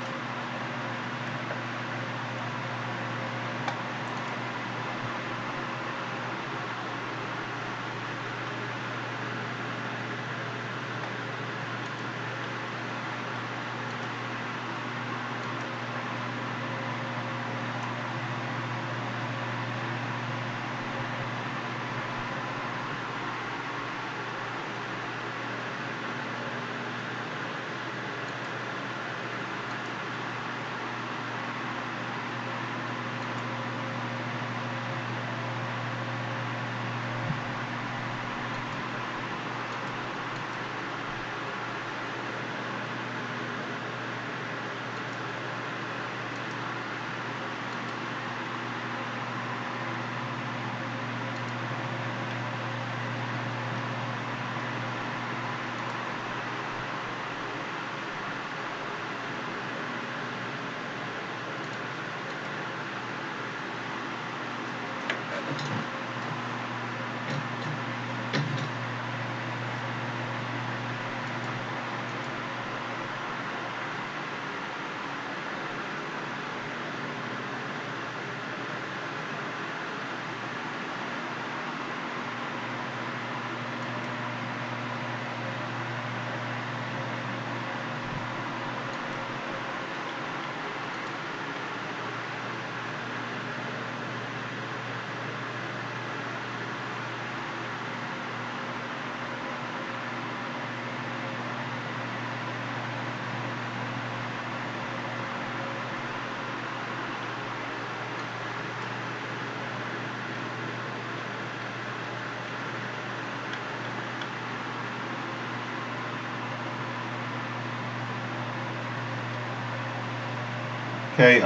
Okay,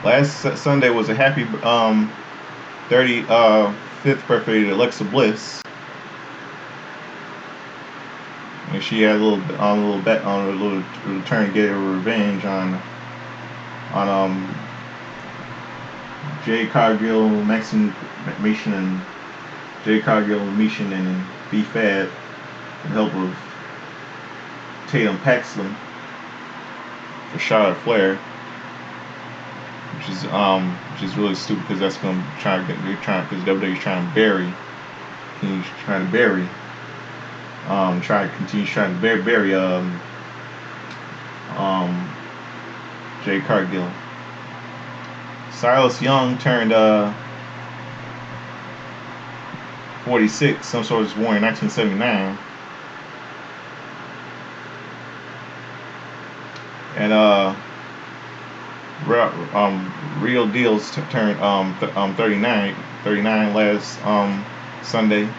last Sunday was a happy 35th birthday to Alexa Bliss, and she had a little bet on a little return to get her revenge on Jay Cargill, Maxine Mission, and Jay Cargill, Mission, and B-Fab, with the help of Tatum Paxton for Charlotte Flair. Which is really stupid because that's going to try to because WWE's trying to bury, Jay Cargill. Silas Young turned 46. Some sort was born in 1979. And Real Deals turned 39 last Sunday.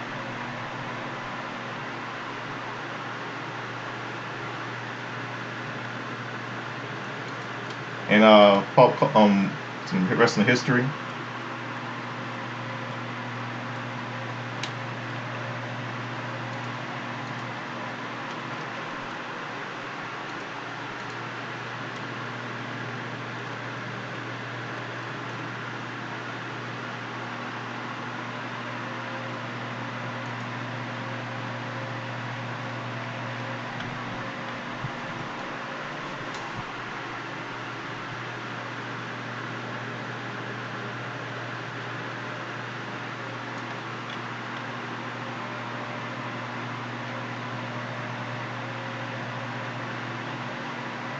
And some wrestling history.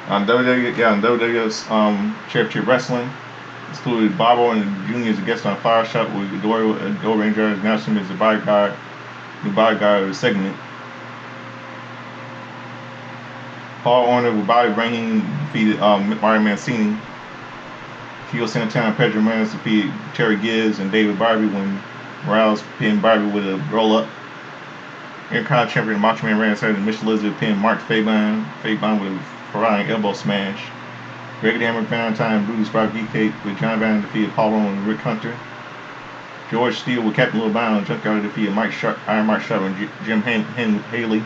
On WWE's Championship Wrestling, included Bob Orton Jr. as a guest on Fire Shot with Door Ranger as announced as the new bodyguard of the segment. Paul Orton with Bobby Brain defeated Mario Mancini. Tio Santana and Pedro Mendes defeated Terry Gibbs and David Barbie when Morales pinned Barbie with a roll-up. Intercontinental Champion Macho Man Randy Savage and Mitch Elizabeth pinned Mark Fabon with a flying elbow smash. Greg Hammer Valentine Bruce Rob Geekcake with John Van defeated Paul Rowan and Rick Hunter. George Steele with Captain Lil Brown and Junkyard defeated Iron Mike Sharp and Jim Haley.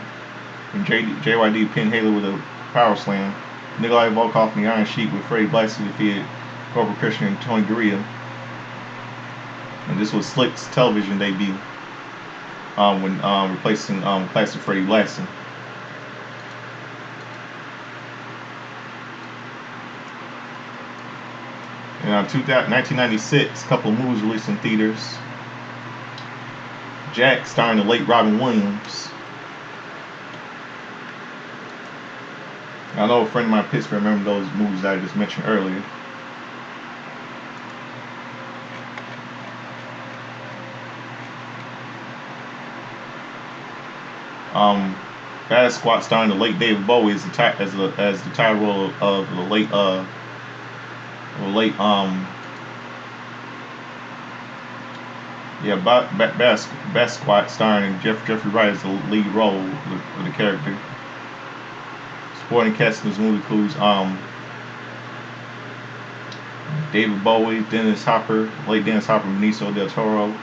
And JYD pinned Haley with a power slam. Nikolai Volkov and the Iron Sheik with Freddie Blassie defeated Cobra Christian and Tony Gurria. And this was Slick's television debut when replacing classic Freddie Blassie. And in 1996, a couple of movies released in theaters. Jack, starring the late Robin Williams. I know a friend of mine in Pittsburgh remember those movies that I just mentioned earlier. Bad Squad, starring the late David Bowie as the title role of the late Bad Squad, starring Jeffrey Wright as the lead role of the character. Supporting cast in this movie includes David Bowie, late Dennis Hopper, Benicio del Toro.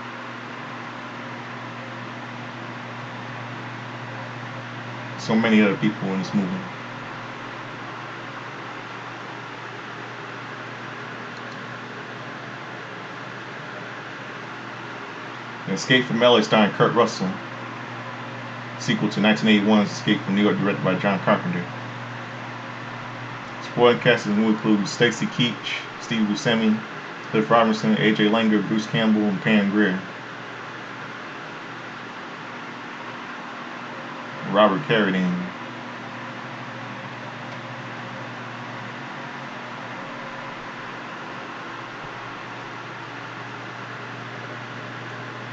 So many other people in this movie. Escape from LA, starring Kurt Russell. Sequel to 1981's Escape from New York, directed by John Carpenter. Supporting cast in the movie includes Stacy Keach, Steve Buscemi, Cliff Robinson, AJ Langer, Bruce Campbell, and Pam Grier. Robert Carradine.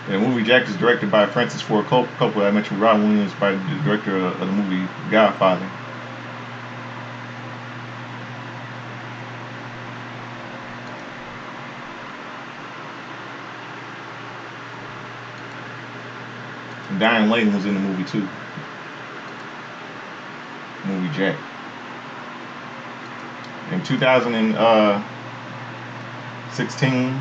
The movie Jack is directed by Francis Ford Coppola. I mentioned Robin Williams by the director of the movie Godfather. And Diane Lane was in the movie too. Movie Jack. In 2016,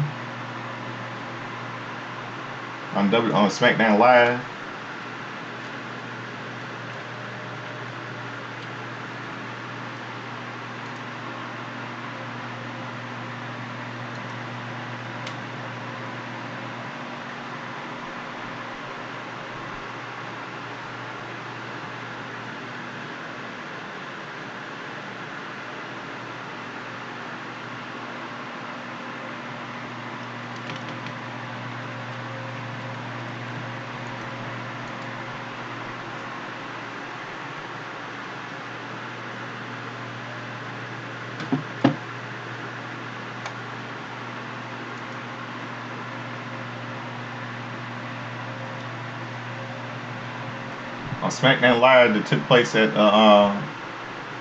on SmackDown Live, on SmackDown Live that took place at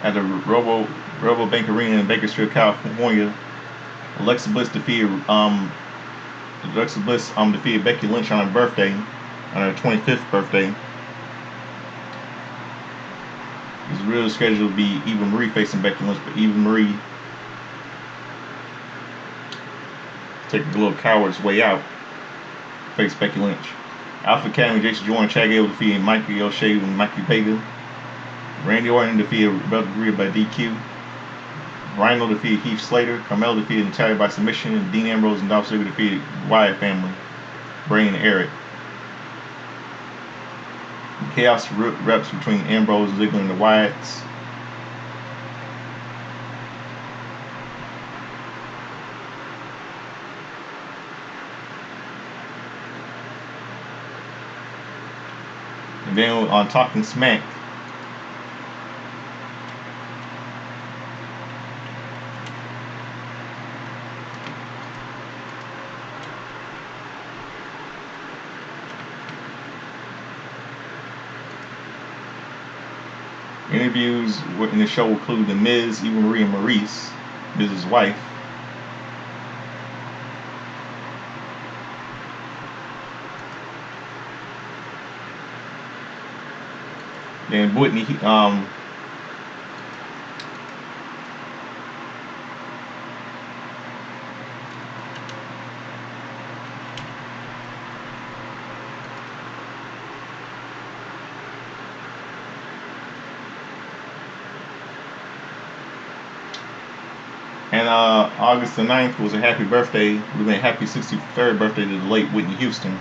at the Robo Bank Arena in Bakersfield, California. Alexa Bliss defeated Becky Lynch on her birthday, on her 25th birthday. It's real scheduled to be Eva Marie facing Becky Lynch, but Eva Marie taking a little coward's way out, face Becky Lynch. Alpha Academy, Jason Jordan, Chad Gable defeated Mikey O'Shea and Mikey Vega. Randy Orton defeated Rebecca Greer by DQ. Rhino defeated Heath Slater. Carmel defeated Natalia by submission. And Dean Ambrose and Dolph Ziggler defeated Wyatt family, Bray and Eric. Chaos reps between Ambrose, Ziggler, and the Wyatts. And then on Talking Smack, interviews in the show include The Miz, Eva Marie, and Maurice, Miz's wife. Then Whitney, and August the 9th was a happy birthday. Would have been a happy 63rd birthday to the late Whitney Houston.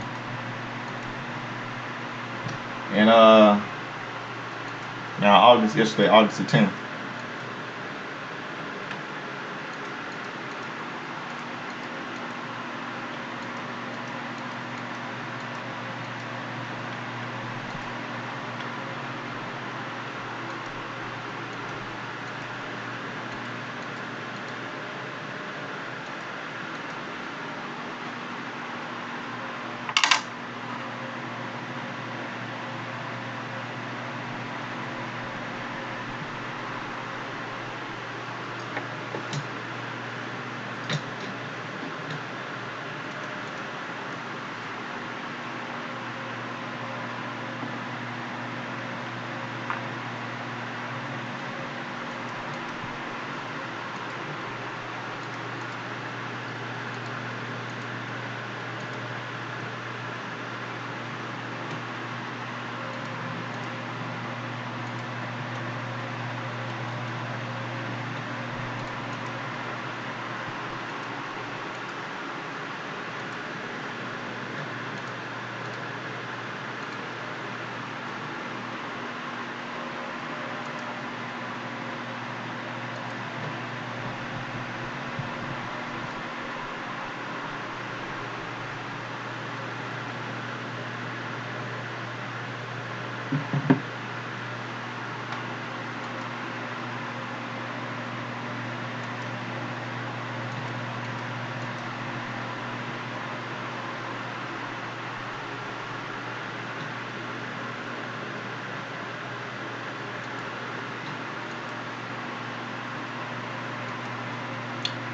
And now yesterday, August the 10th.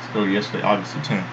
Let's go to yesterday, August the 10th.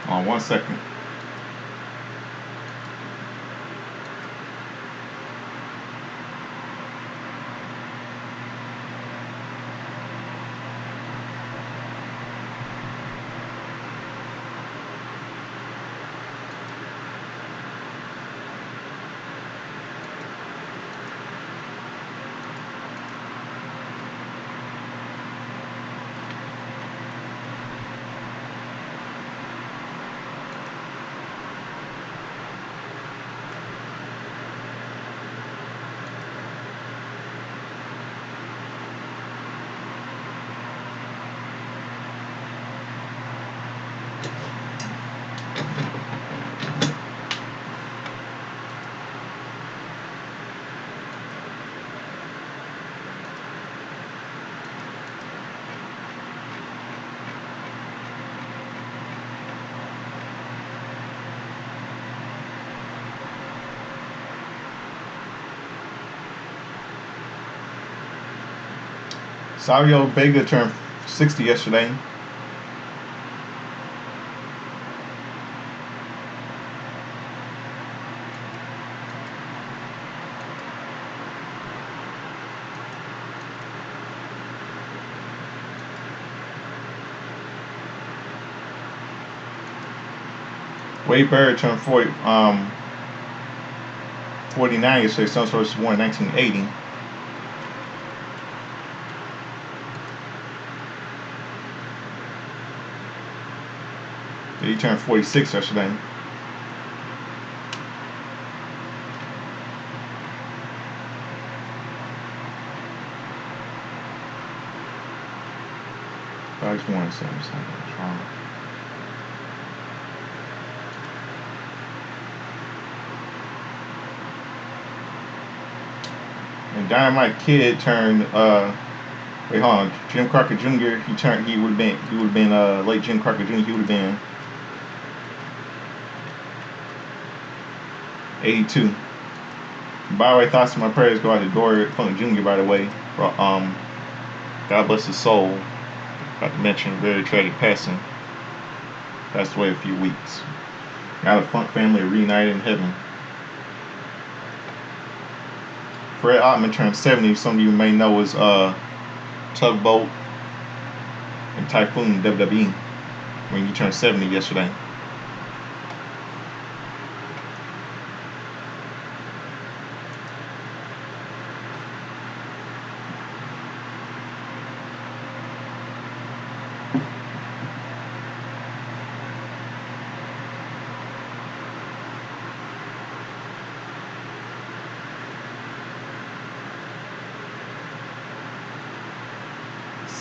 On 1 second. Savio Vega turned 60 yesterday. Wade Barrett turned 49 yesterday. Some sort of born in 1980. He turned 46 yesterday. I just want to say something wrong. And Dynamite Kid turned wait, hold on. Jim Crockett Jr. He would have been late Jim Crockett Jr. He would have been 82. By the way, thoughts and my prayers go out to Dory Funk Jr. By the way, God bless his soul. Got to mention very tragic passing. Passed away a few weeks. Now the Funk family are reunited in heaven. Fred Ottman turned 70. Some of you may know as Tugboat and Typhoon in WWE when he turned 70 yesterday.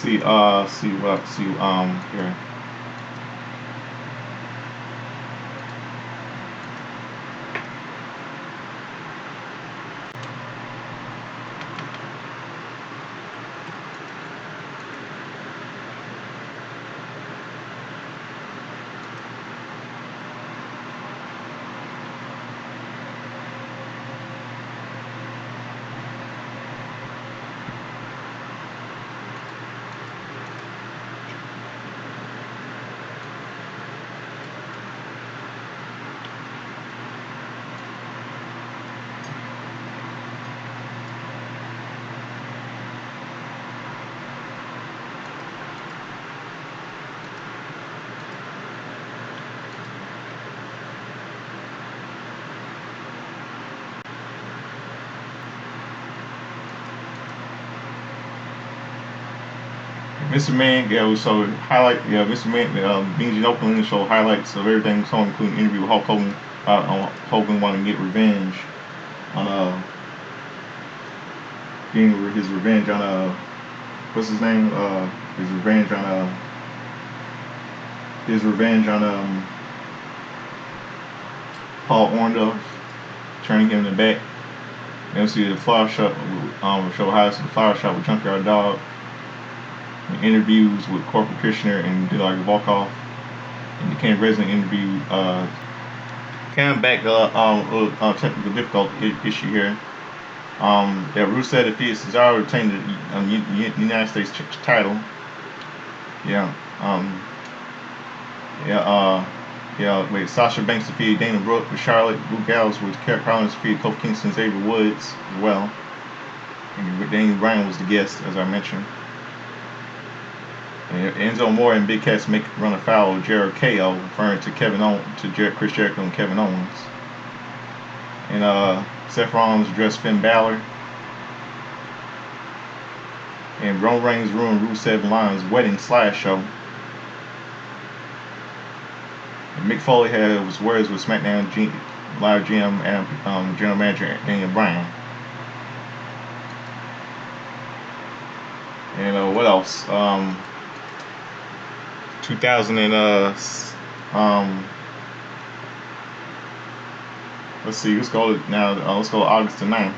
See here. Mr. Man, so highlight, Mr. Man, Beans in Oakland show highlights of everything, so including interview with Hulk Hogan, on Hogan wanting to get revenge on, getting his revenge on, what's his name, his revenge on, Paul Orndorff, turning him in the back. Then see the flower shop, show highlights of the flower shop with Junkyard Dog. Interviews with Corporal Kushner and did like a walk off, and became resident interview. Came back technical difficulty issue here. That Rusev defeated Cesaro, retained the United States title. Wait, Sasha Banks defeated Dana Brooke with Charlotte. Luke Gallows with Kat Collins defeated Kofi Kingston, Xavier Woods as well. And Daniel Bryan was the guest, as I mentioned. Enzo Moore and Big Cass make run afoul of Jericho KO, referring to Chris Jericho and Kevin Owens. And Seth Rollins addressed Finn Balor. And Roman Reigns ruined Rusev Lyon's wedding show. And Mick Foley had his words with SmackDown Live GM and General Manager Daniel Bryan. And what else? 2000 and let's see. Let's go now. Let's go August the 9th.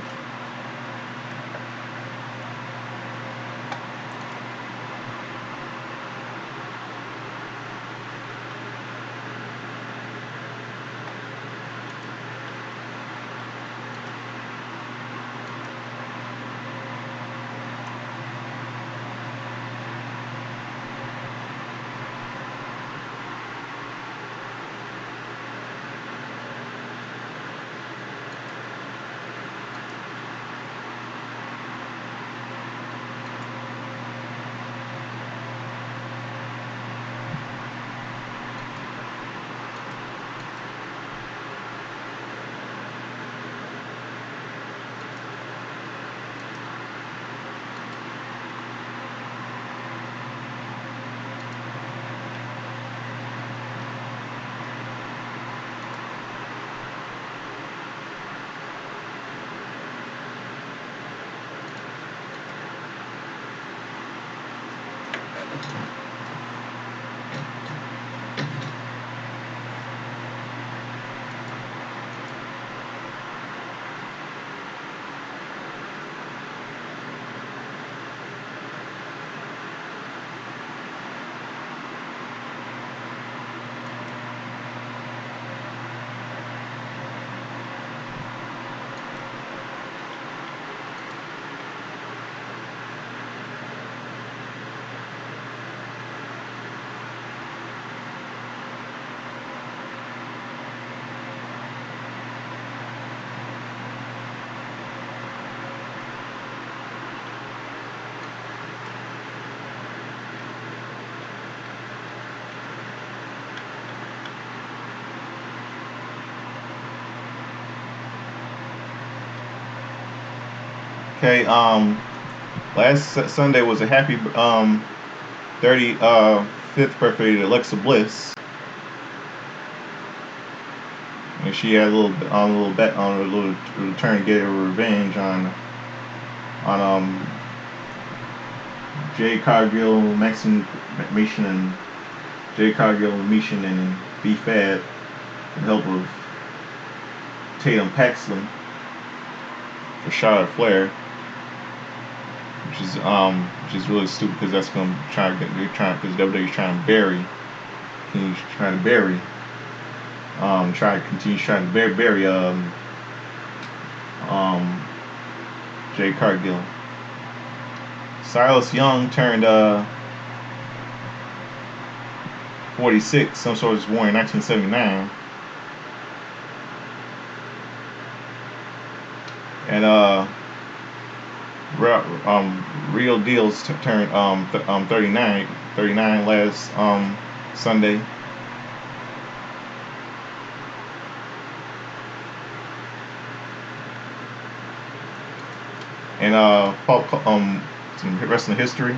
Okay. Last Sunday was a happy 35th birthday to Alexa Bliss, and she had a little bet on a little return to get her revenge on Jay Cargill, Maxine Mission, and Jay Cargill, Mission, and B Fab, with the help of Tatum Paxton for Charlotte Flair, which is really stupid because that's going to try to get because WWE's trying to bury, bury Jay Cargill. Silas Young turned 46. Some sort was born in 1979. And Real Deals turned 39 last Sunday. And some wrestling history.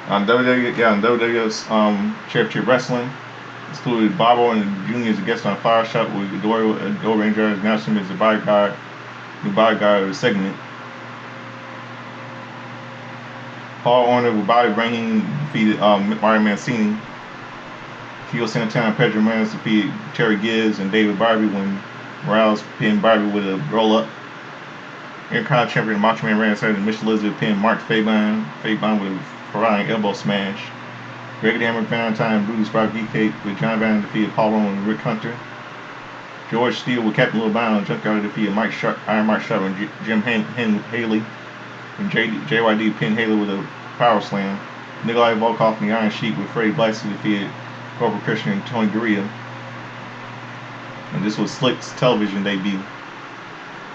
On WWE's Championship Wrestling, included Bob Orton Jr. as a guest on Fire Shot with Door Ranger as announced as the bodyguard of the segment. Paul Orton with Bobby Brain defeated Mario Mancini. Tio Santana and Pedro Mendes defeated Terry Gibbs and David Barbie when Morales pinned Barbie with a roll-up. Intercontinental Champion Macho Man Randy Savage and Miss Elizabeth pinned Mark Fabon with a flying elbow smash. Greg Hammer Valentine Bruce Rob Geekcake with John Van defeated Paul Roman and Rick Hunter. George Steele with Captain Lil Bound and Junkyard defeated Iron Mike Sharp and Jim Haley. And JYD pinned Haley with a power slam. Nikolai Volkov and the Iron Sheik with Freddie Blassie defeated Corporal Christian and Tony Gurria. And this was Slick's television debut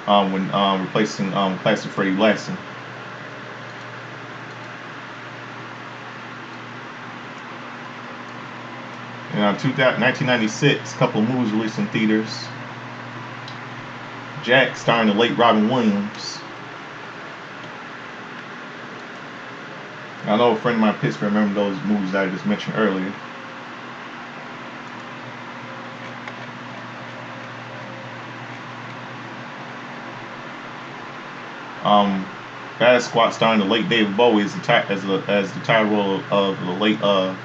when replacing classic Freddie Blassie. And in 1996, a couple of movies released in theaters. Jack, starring the late Robin Williams. I know a friend of mine in Pittsburgh remember those movies that I just mentioned earlier. Bad Squad, starring the late David Bowie as the title role of the late Bad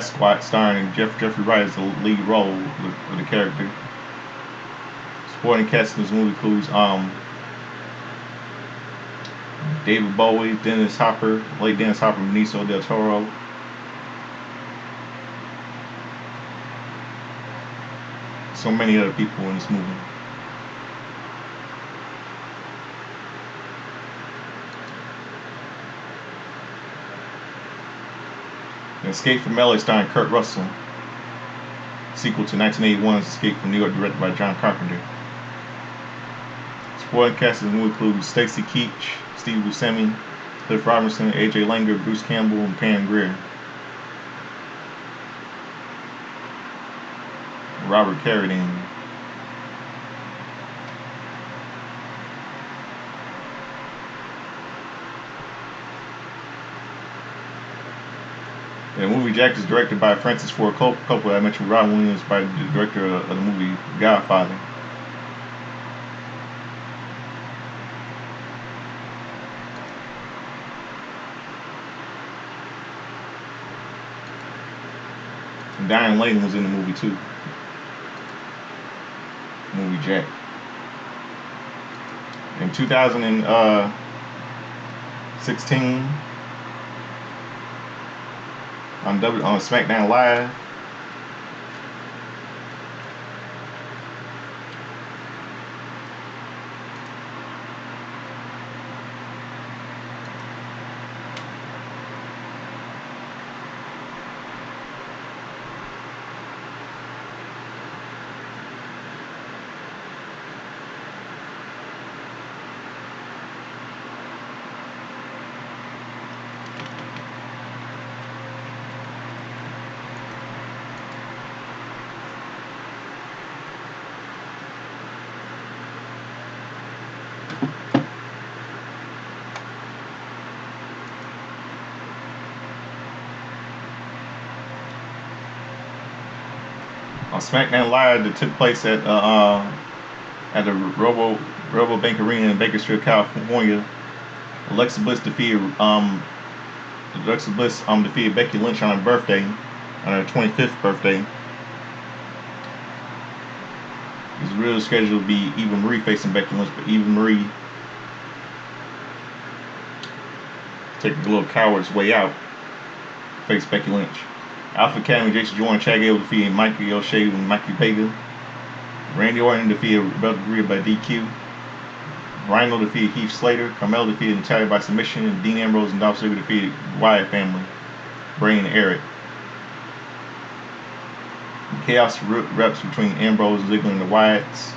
Squad, starring Jeffrey Wright as the lead role of the character. Supporting cast in this movie includes David Bowie, Dennis Hopper, late Dennis Hopper, Benicio del Toro. So many other people in this movie. Escape from LA, starring Kurt Russell. Sequel to 1981's Escape from New York, directed by John Carpenter. Supporting cast in the movie includes Stacy Keach, Steve Buscemi, Cliff Robinson, AJ Langer, Bruce Campbell, and Pam Grier. Robert Carradine. The movie Jack is directed by Francis Ford Coppola. I mentioned Robin Williams by the director of the movie Godfather. And Diane Lane was in the movie too. Movie Jack. In 2016 on SmackDown Live. On SmackDown Live that took place at the Robo Bank Arena in Bakersfield, California, Alexa Bliss defeated Becky Lynch on her birthday, on her 25th birthday. It was really scheduled to be Eva Marie facing Becky Lynch, but Eva Marie taking a little coward's way out, face Becky Lynch. Alpha Academy, Jason Jordan, Chad Gable defeated Mikey O'Shea and Mikey Vega. Randy Orton defeated Rebecca Greer by DQ. Rhino defeated Heath Slater. Carmel defeated Natalia by submission. And Dean Ambrose and Dolph Ziggler defeated Wyatt family, Bray and Eric. Chaos reps between Ambrose, Ziggler, and the Wyatts.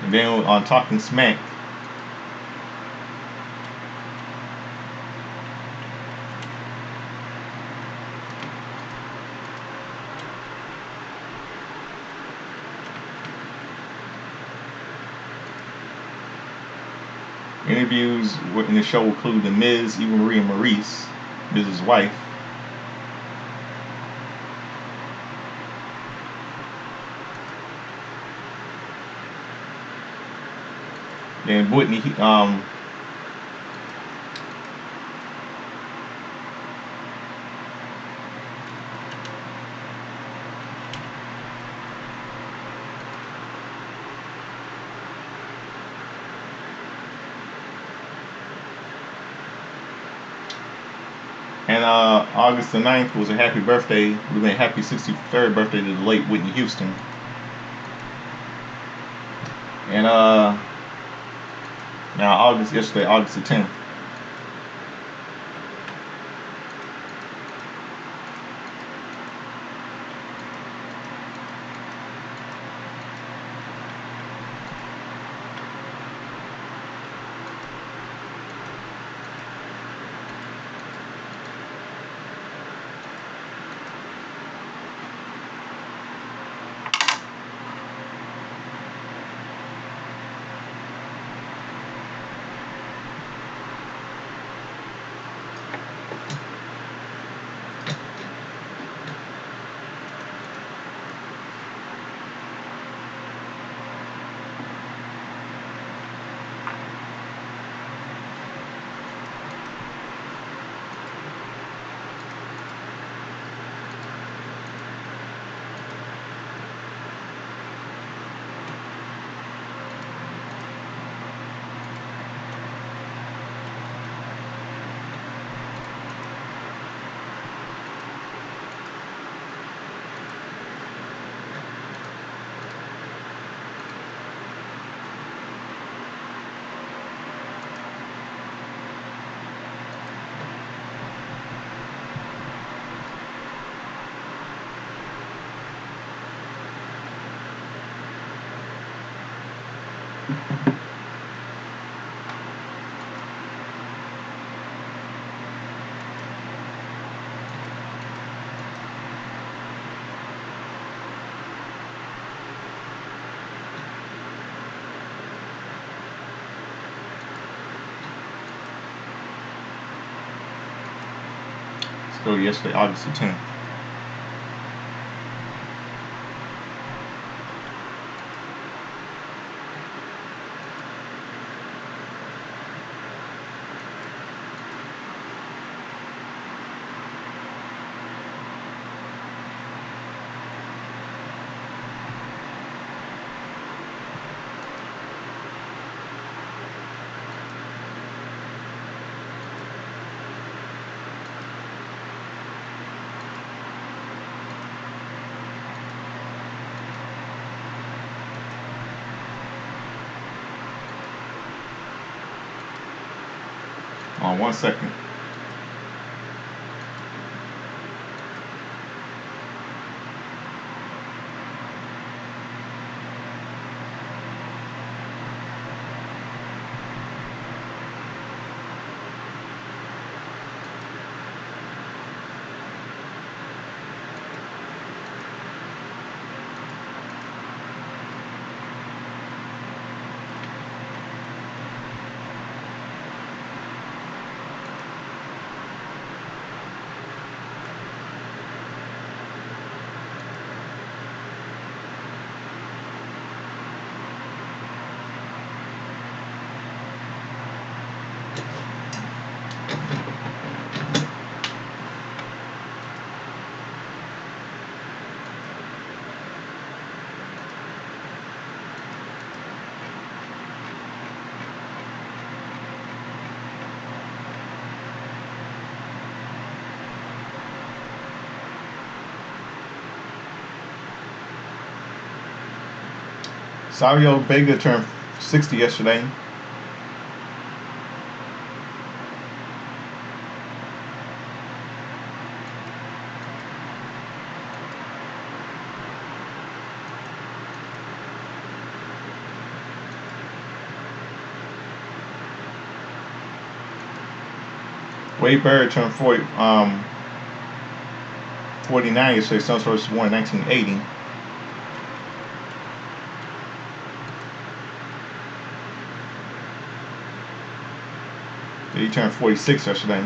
And then on Talking Smack, interviews in the show include The Miz, Eva Marie, and Maurice, Miz's wife. And Whitney, and August the 9th was a happy birthday. Would have been a happy 63rd birthday to the late Whitney Houston. And now yesterday, August the 10th. So yesterday, August the 10th. 1 second. Savio Vega turned 60 yesterday. Wade Barrett turned 49 yesterday. Sun was born in 1980. He turned 46 yesterday.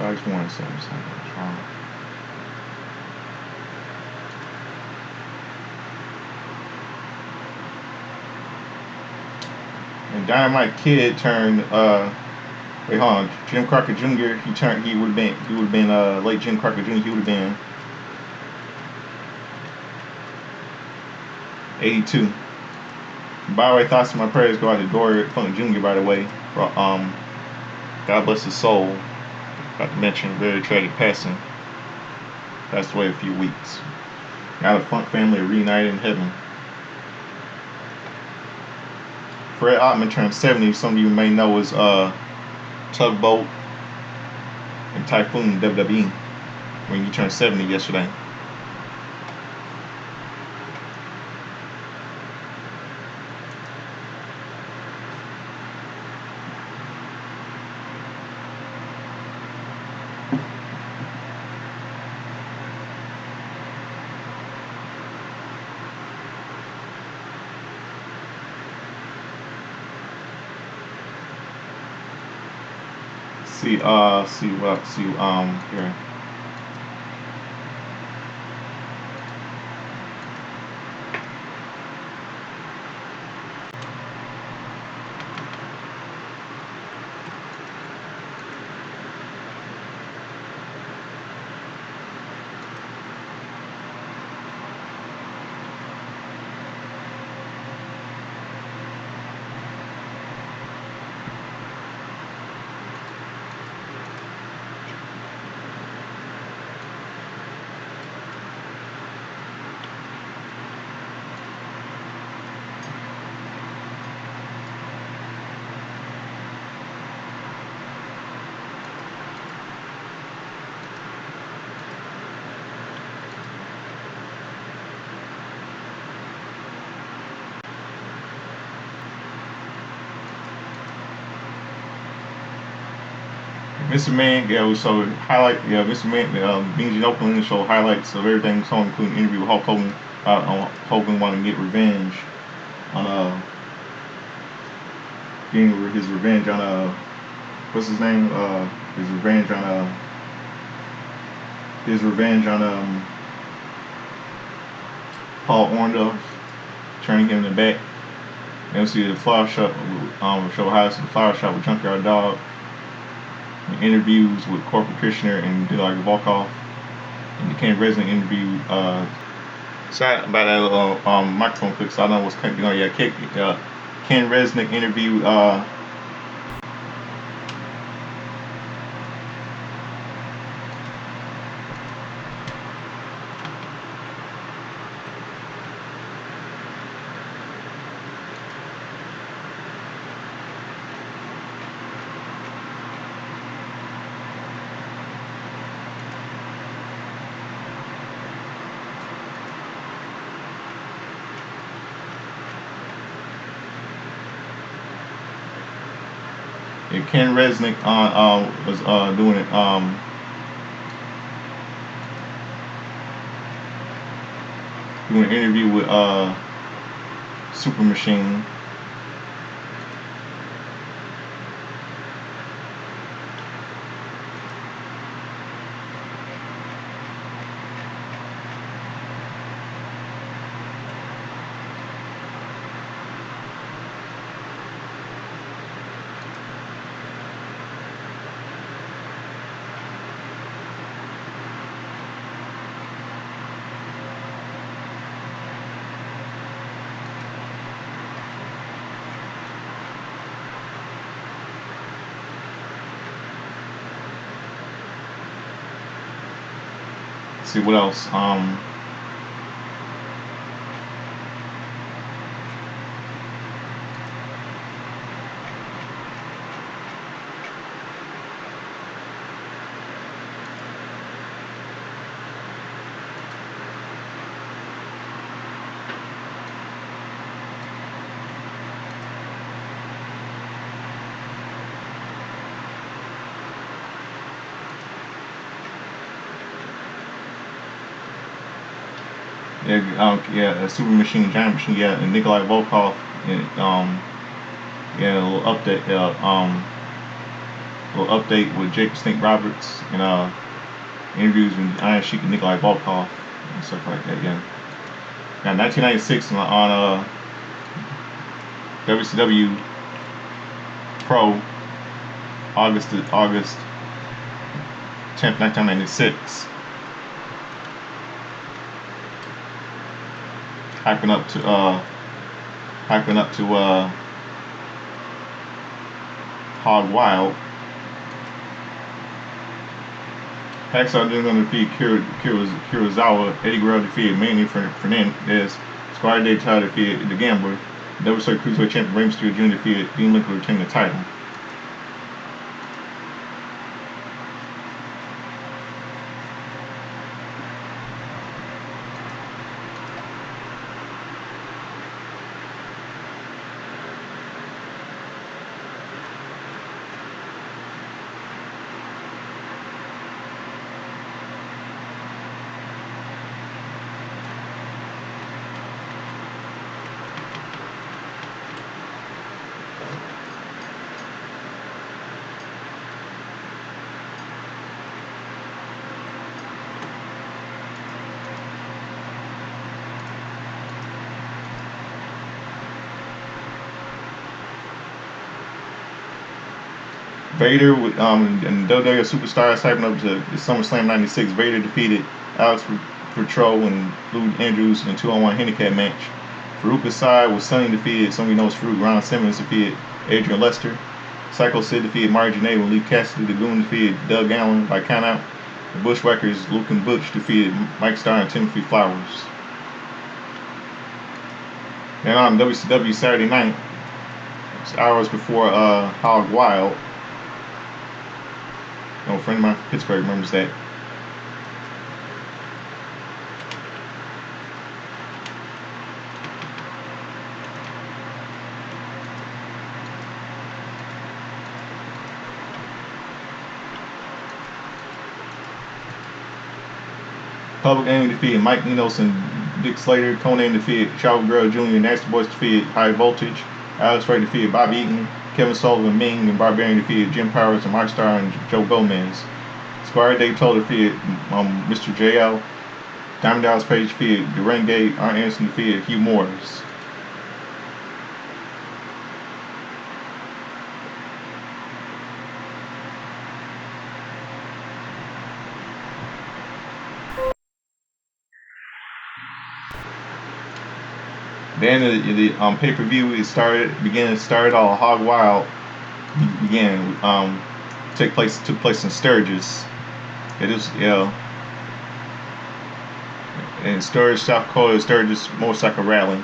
I just want to say something wrong. And Dynamite Kid turned wait, hold on. Jim Crockett Jr. He would have been late Jim Crockett Jr. He would have been 82. By the way, thoughts and my prayers go out to Dory Funk Jr. By the way, God bless his soul. Got to mention very tragic passing. Passed away a few weeks. Now the Funk family are reunited in heaven. Fred Ottman turned 70. Some of you may know is Tugboat and Typhoon WWE when he turned 70 yesterday. Here. Mr. Man, we showed Mr. Man, Beans and Oakland showed highlights of everything, so including an interview with Hulk Hogan. Hogan wanting to get revenge on getting his revenge on what's his name? His revenge on Paul Orndorff, turning him in the back. And we see the flower shop. Show highlights of the flower shop with Junkyard Dog. Interviews with Corporal Kushner and did like a walk off, and the Ken Resnick interview. Sorry about that little microphone clip, so I don't know what's coming on. Yeah, Ken Resnick interview. Ken Resnick was doing it. Doing an interview with Super Machine. Let's see what else. Super Machine, Giant Machine, and Nikolai Volkov, and a little update with Jake Snake Roberts, and interviews with Iron Sheik and Nikolai Volkov and stuff like that. Yeah, 1996 on WCW Pro, August 10th, 1996. Hyping up to Hog Wild. Hacksaw Jim going to defeat Kurosawa. Eddie Guerrero defeated Manny Fernandez. Squire Day Tyler defeated The Gambler. WWE Cruiserweight Champion Rey Mysterio Jr. defeated Dean Lincoln to retain the title. Vader and WWE Superstars hyping up to SummerSlam '96. Vader defeated Alex Petro and Lou Andrews in a 2-on-1 handicap match. Farouk Asad was Sonny defeated. Somebody knows Farouk. Ron Simmons defeated Adrian Lester. Psycho Sid defeated Marty Janae when Lee Cassidy. The Goon defeated Doug Allen by countout. The Bushwhackers, Luke and Butch defeated Mike Starr and Timothy Flowers. Then on WCW Saturday night, hours before Hog Wild. A friend of mine from Pittsburgh remembers that. Public Enemy defeated Mike Enos and Dick Slater. Conan defeated Chavo Guerrero Jr. Nasty Boys defeated High Voltage. Alex Ray defeated Bobby Eaton. Kevin Sullivan, Ming, and Barbarian defeated Jim Powers and Mark Starr and Joe Gomez. Squire Dave Toller defeated Mr. JL. Diamond Dallas Page defeated the Renegade. Arn Anderson defeated Hugh Morris. Then the pay-per-view started all Hog Wild took place in Sturgis. It is in Sturgis, South Dakota. Sturgis motorcycle rally.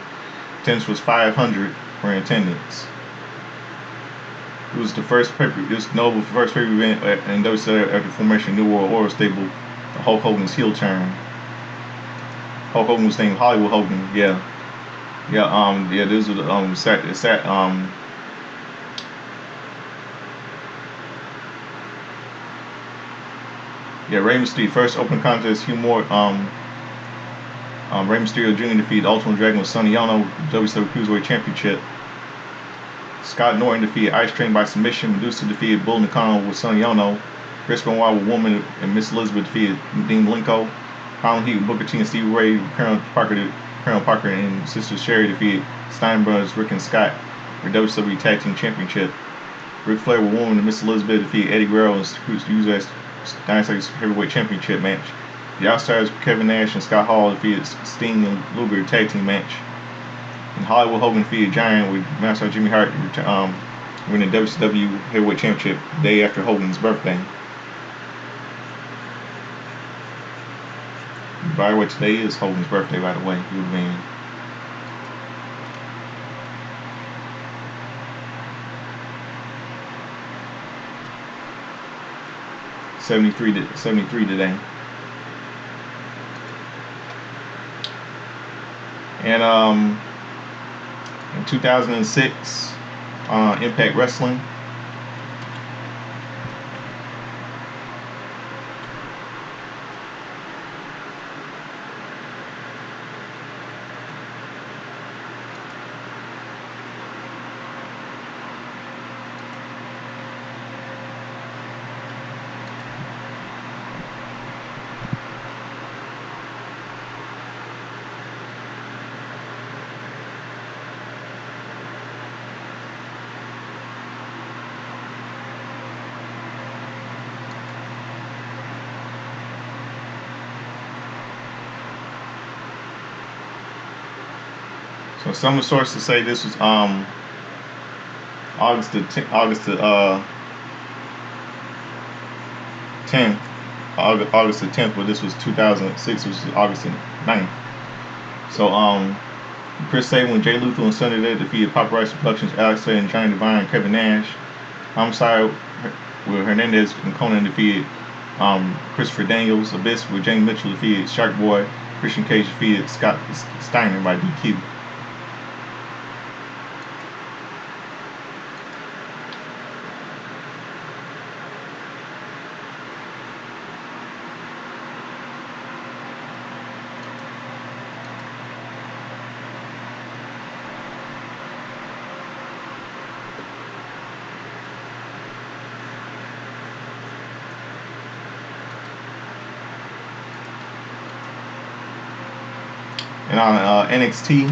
Attendance was 500 for attendance. It was the first first pay-per-view event in WCW after the formation of New World Order stable. Hulk Hogan's heel turn. Hulk Hogan was named Hollywood Hogan. This was Yeah, Rey Mysterio first open contest. Rey Mysterio Jr. defeated Ultimate Dragon with Sonny Ono, WWE Cruiserweight Championship. Scott Norton defeated Ice Train by submission. Medusa defeated Bull Nakano with Sonny Ono. Chris Benoit with Woman and Miss Elizabeth defeated Dean Malenko. Harlem Heat with Booker T and Stevie Ray. Colonel Parker and Sister Sherry defeated Stein Brothers, Rick and Scott for WWE Tag Team Championship. Ric Flair with Woman and Miss Elizabeth defeated Eddie Guerrero and U.S. Dynasty Heavyweight Championship match. The Outsiders Kevin Nash and Scott Hall defeated Sting and Luger Tag Team match. And Hollywood Hogan defeated Giant with Master Jimmy Hart winning the WCW Heavyweight Championship the day after Hogan's birthday. By the way, today is Hogan's birthday, by the way. He would have been 73 today. And in 2006, Impact Wrestling. So some of the sources say this was August the 10th, August the 10th, but this was 2006, which is August the 9th. So Chris Sabin with Jay Lethal and Sunday Day defeated Paparazzi Productions, Alex Tay and Johnny Devine and Kevin Nash. Homicide with Hernandez and Conan defeated Christopher Daniels. Abyss with Jamie Mitchell defeated Shark Boy. Christian Cage defeated Scott Steiner by DQ. And on NXT,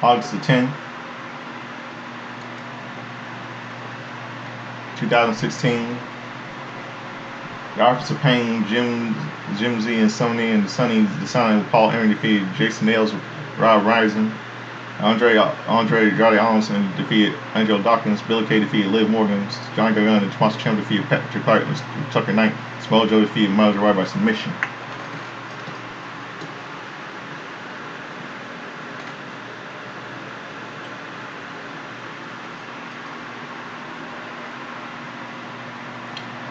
August the 10th, 2016, The Office of Pain, Jim Z and Sonny and the Sonny with Paul Aaron defeated Jason Nails with Rob Rising. Andre Andrade Alonson defeated Angelo Dawkins. Billy Kay defeated Liv Morgan. Johnny Gargano and Tommaso Ciampa defeated Patrick Clark and Tucker Knight. Samoa Joe defeated Miles O'Reilly by submission.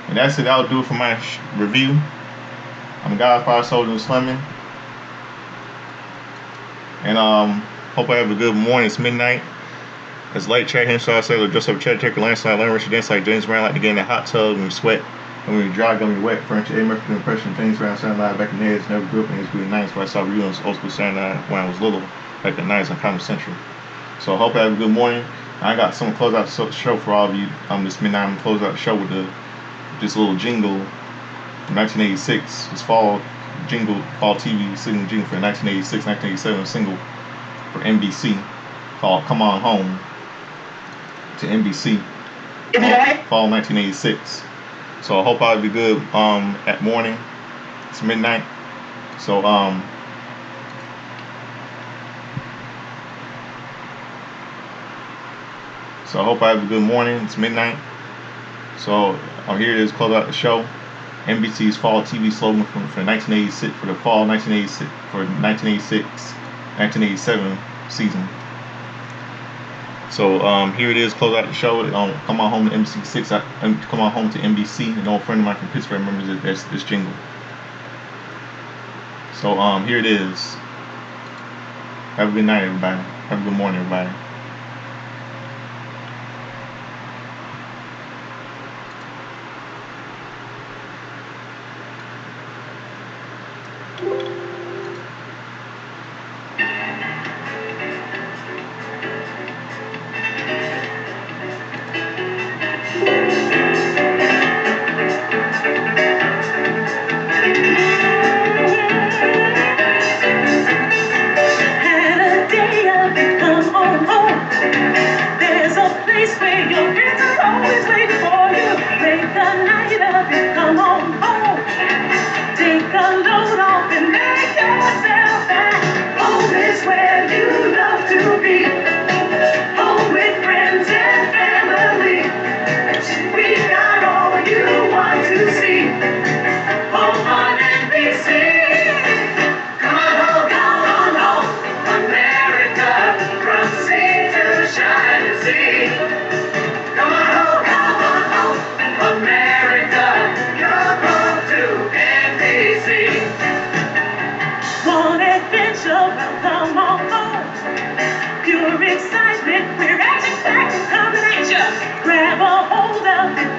And that's it. That'll do it for my review. I'm Godfather Soldier Slimming. And hope I have a good morning. It's midnight. It's late chat Henshaw Sailor, dress up Chad Checker, landslide, land rush, dance like James Brown, like to get in that hot tub when we sweat. And when we dry, gonna be wet. French A American impression, James Brown Saturday Night back in the days, never grew up in his good nights, but I saw reunions old school Saturday Night when I was little, back in the 90s on Comedy Central. So I hope I have a good morning. I got someone close out the show for all of you. This midnight I'm gonna close out the show with this little jingle from 1986. This fall TV single jingle for 1986-1987 single for NBC called "Come On Home" to NBC fall 1986. So I hope I'll be good at morning. It's midnight. So I hope I have a good morning. It's midnight. So here it is, close out the show. NBC's fall TV slogan for 1986 for the fall 1986 for 1986-1987 season. So here it is, close out the show. Come on home to NBC6. Come on home to NBC. An old friend of mine from Pittsburgh remembers this jingle. So here it is. Have a good night, everybody. Have a good morning, everybody. Had a day of it come on home. There's a place where your friends are always waiting for you. Make a night of it, come on home. Take a load off and make yourself at home is where you love to be. Home with friends and family. We got all you want to see. Home on NBC. Come on home, America, from sea to shining sea. Come on home, America, come home to NBC. Want adventure? Well, come on home. Pure excitement, we're action-packed and coming at you. Grab a hold of it.